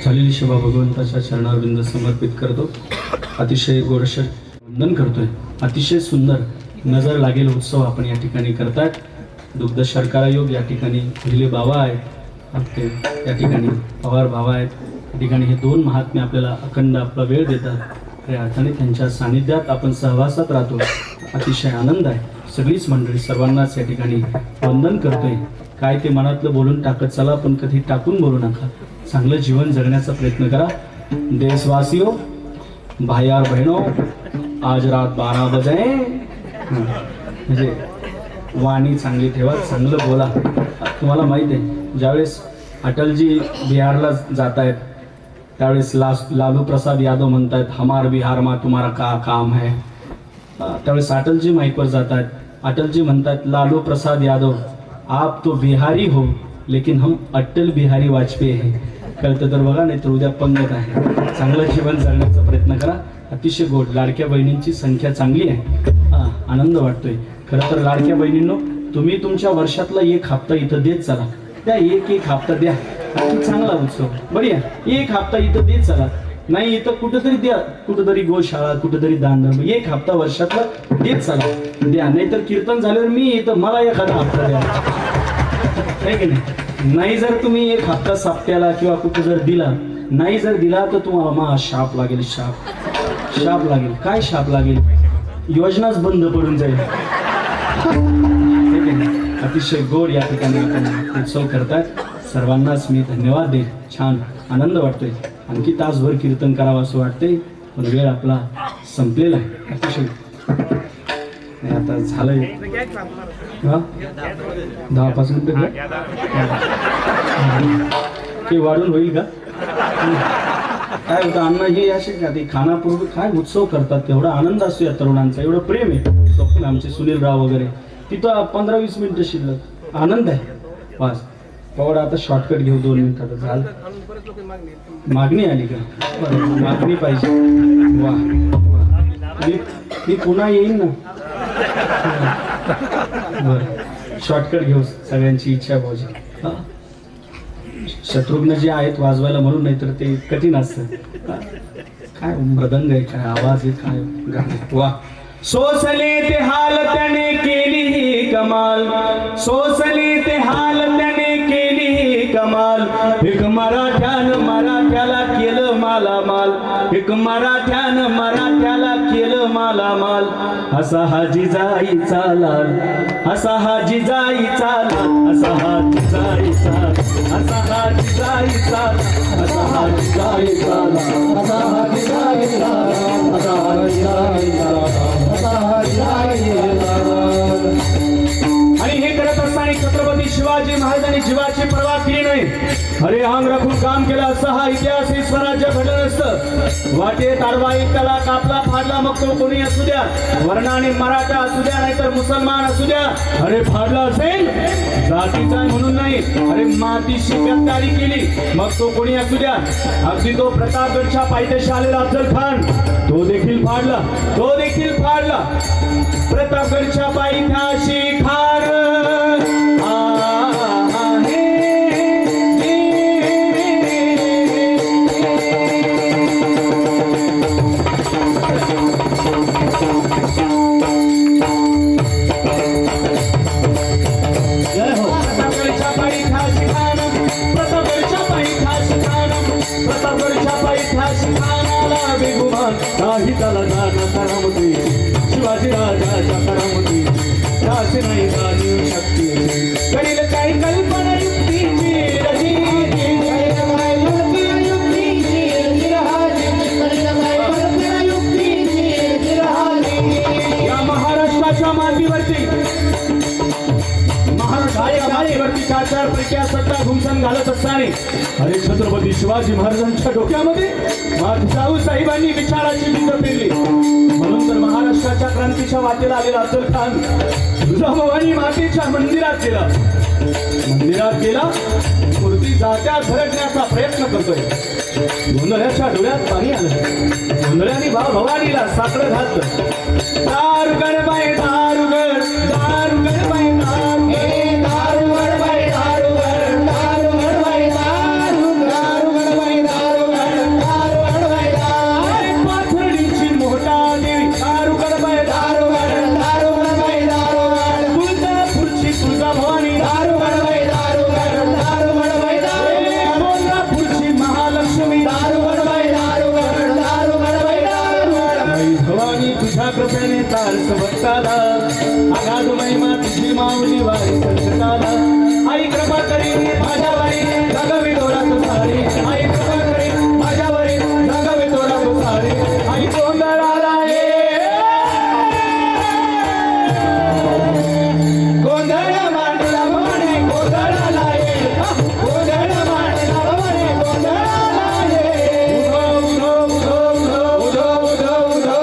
झालेली शोभा भगवंताच्या चरणारविंद समर्पित करतो. अतिशय गोडशर वंदन करतोय. अतिशय सुंदर नजर लागेल उत्सव आपण या ठिकाणी करतायत. दुग्ध शर्करा योग या ठिकाणी पहिले बाबा आहेत, आपले या ठिकाणी पवार बाबा आहेत. या ठिकाणी हे दोन महात्मे आपल्याला अखंड आपला वेळ देतात. खऱ्या अर्थाने त्यांच्या सानिध्यात आपण सहवासात राहतो. अतिशय आनंद आहे. सगळीच मंडळी सर्वांनाच या ठिकाणी वंदन करतोय. काय ते मनातलं बोलून टाकत चला, पण कधी टाकून बोलू नका. चांगलं जीवन जगण्याचा प्रयत्न करा. देशवासियों, भाई और बहनों, आज रात 12 बजे म्हणजे वाणी चांगली ठेवा, चांगलं बोला. तुम्हाला माहीत आहे ज्यावेळेस अटलजी बिहारला जात आहेत त्यावेळेस लालू प्रसाद यादव म्हणतात हमार बिहार मा तुम्हारा का काम है. त्यावेळेस अटलजी माईकवर जात आहेत. अटलजी म्हणतात लालू प्रसाद यादव आप तो बिहारी हो लेकिन हम अटल बिहारी वाजपेयी है. कळतं तर बघा, नाही तर उद्या पंगत आहे. चांगलं जीवन जगण्याचा प्रयत्न करा. अतिशय गोड लाडक्या बहिणींची संख्या चांगली आहे. आनंद वाटतोय. खरं तर लाडक्या बहिणींनो, तुम्ही तुमच्या वर्षातला एक हप्ता इथं देत चला. त्या एक हप्ता द्या. चांगला उत्सव बढिया. एक हप्ता इथं देत चला. नाही इथं कुठंतरी द्या, कुठंतरी गोशाळा, कुठंतरी दानधर्म. एक हप्ता वर्षातला देत चला, द्या. नाहीतर कीर्तन झाल्यावर मी इथं मला एखादा हप्ता द्या, आहे की नाही. नाही जर तुम्ही एक हप्ता साप्त्याला किंवा कुठं जर दिला, नाही जर दिला तर तुम्हाला मा शाप लागेल. शाप लागेल. काय शाप लागेल? योजनाच बंद पडून जाईल. अतिशय गोड या ठिकाणी आपण उत्सव करतात. सर्वांनाच मी धन्यवाद देईन. छान आनंद वाटतोय. आणखी तासभर कीर्तन करावं असं वाटतंय, पण वेळ आपला संपलेला आहे. अतिशय नाही आता झालंय 10-5 मिनिटं ते वाढून होईल का? काय होतं अण्णा हे असे का ते खानापूर्वी काय उत्सव करतात, तेवढा आनंद असतो या तरुणांचा, एवढं प्रेम आहे. स्वप्न आमचे सुनीलराव वगैरे तिथं 15-20 मिनिटं शिल्लक आनंद आहे. वास पवडा आता शॉर्टकट घेऊ 2 मिनिटात झालं. मागणी आली का? बरं, मागणी पाहिजे. वा मी पुन्हा येईन ना. बरं शॉर्टकट घेऊ. सगळ्यांची इच्छा भाऊजी. हां शत्रुघ्न जे आहेत वाजवायला म्हणून, नाही तर ते कठीण असतं. काय मृदंग आहे, काय आवाज आहे, काय गाणं. वा सोसले ते हाल त्याने केली ही कमाल. सोसले ते हाल त्याने केली ही कमाल. एक मराठ्याला केलं मालामाल. एक मराठ्याला केलं मालामाल. असा हा जिजाईचा लाल, असा हा जिजाईचा लाल, असा हा जिजाईचा, असा हा जिजाईचा, असा हा जिजाईचा, असा हा जिजाईचा, असा हा जिजाईचा. आणि हे करत असताना छत्रपती शिवाजी महाराजांनी जीवाची पर्वा केली नाही. अरे अंग राखून काम केलं असं हा इतिहास हे स्वराज्य घडलं नसतं. वाटेत आडवाई त्याला कापला फाडला, मग तो कोणी असू द्या, वर्ण आणि मराठा असू द्या, नाहीतर मुसलमान असू द्या. अरे फाडला असेल जातीचा म्हणून नाही, अरे मातीशी गद्दारी केली, मग तो कोणी असू द्या. अगदी तो प्रतापगडच्या पायथ्याशी आलेला अफजल खान, तो देखील फाडला, तो देखील फाडला. प्रतापगडच्या पायथ्याशी खान नाही त्याला जागा करामती, शिवाजी राजाच्या करामती त्याचे नाही जाणीव शक्ती. करील काही कल्पना युक्तीची या महाराष्ट्राच्या मातीवरती चार पैकी सत्ता घुमसन घालत असताना अरे छत्रपती शिवाजी महाराजांच्या डोक्यामध्ये जाऊ साहेबांनी विचाराची भिंत पेरली. म्हणून तर महाराष्ट्राच्या क्रांतीच्या वाटेला आलेला अफजल खान तुळजाभवानी मातेच्या मंदिरात गेला, मूर्ती जात्या झळकण्याचा प्रयत्न करतोय. गोंधळ्याच्या डोळ्यात पाणी आलं. गोंधळ्याने भवानीला साकडं घातलं. दार गणबाई भवानी तुझ्या कृपेने तारस भक्ताला अगाध महिमा तुझी माऊली वारी संकटाला आई कृपा करी माझ्यावरी जगवी दोरा तू सारी आई कृपा करी माझ्यावरी जगवी दोरा तू सारी आई गोंधळाला ये गोंधळ मांडला म्हणे गोंधळाला ये गोंधळ मांडला म्हणे गोंधळाला ये उधो उधो उधो उधो उधो उधो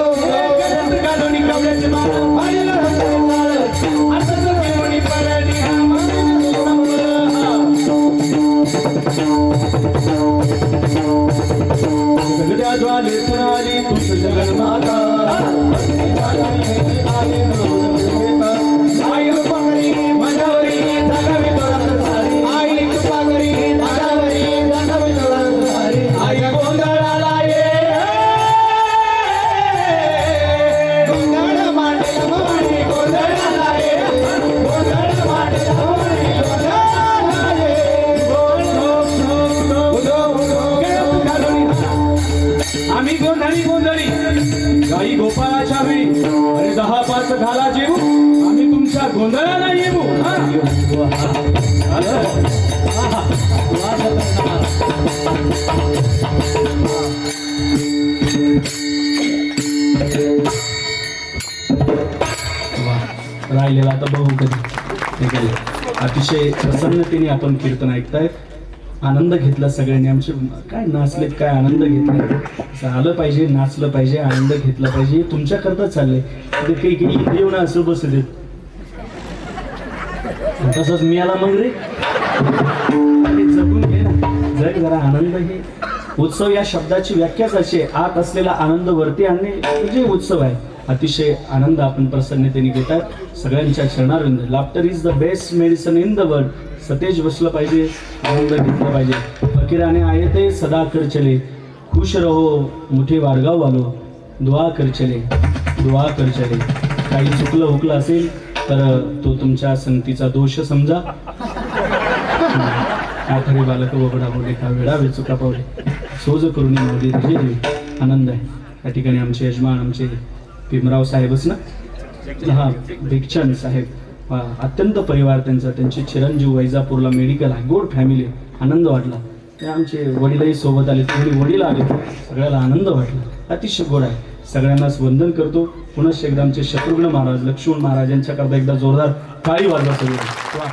काढून कवड्याचे माळ पाहिलं असं घेऊन पडली हा सगळ्या ज्वाले पुराली तुझ जगन्माता आई कृपा करी माझ्यावरी जगावी दोरात सारी आई कृपा करी माझ्यावरी जगावी दोरात सारी आई गोंधळाला ये गोंधळ मांडला म्हणे गोंधळाला ये गोंधळ मांडला म्हणे गोंधळाला ये आम्ही गोंधळी गाई गोपाळाच्या वेळी अरे 10-5 घाला जेवू आम्ही तुमच्या गोंधळाला येऊ राहिलेला आता बघू कधी अतिशय प्रसन्नतेने आपण कीर्तन ऐकतायत आनंद घेतला सगळ्यांनी आमचे काय नाचलेत काय आनंद घेतला आलं पाहिजे नाचलं पाहिजे आनंद घेतला पाहिजे तुमच्याकरता चाललंय काही काही येऊन असं बसू देत तसंच मी आला मग रे जगून घे ना जग जरा आनंद घे उत्सव या शब्दाची व्याख्याच अशी आहे आत असलेला आनंद वरती आणणे म्हणजे उत्सव आहे अतिशय आनंद आपण प्रसन्नतेने घेतात सगळ्यांच्या चरणारविंद laughter is the best medicine in the world सतेज बसलं पाहिजे आनंद घेतला पाहिजे फकीराने आये ते सदा कर चले खुश रहो मुठे वारगाव वालो दुआ कर चले काही चुकलं हुकलं असेल तर तो तुमच्या संगतीचा दोष समजा आठरी बालक वगडा बोले का वेळावे चुका पावले सोज करून माऊली तुझे देवी आनंद आहे या ठिकाणी आमचे यजमान आमचे भीमराव साहेबच ना हा भिक्षण साहेब अत्यंत परिवार त्यांची चिरंजीव वैजापूरला मेडिकल आहे गोड फॅमिली आनंद वाटला ते आमचे वडीलही सोबत आले तुम्ही वडील आले सगळ्याला आनंद वाटला अतिशय गोड आहे सगळ्यांनाच वंदन करतो पुनश्च एकदा आमचे शत्रुघ्न महाराज लक्ष्मण महाराजांच्या करता एकदा जोरदार टाळी वाजवा सगळे वा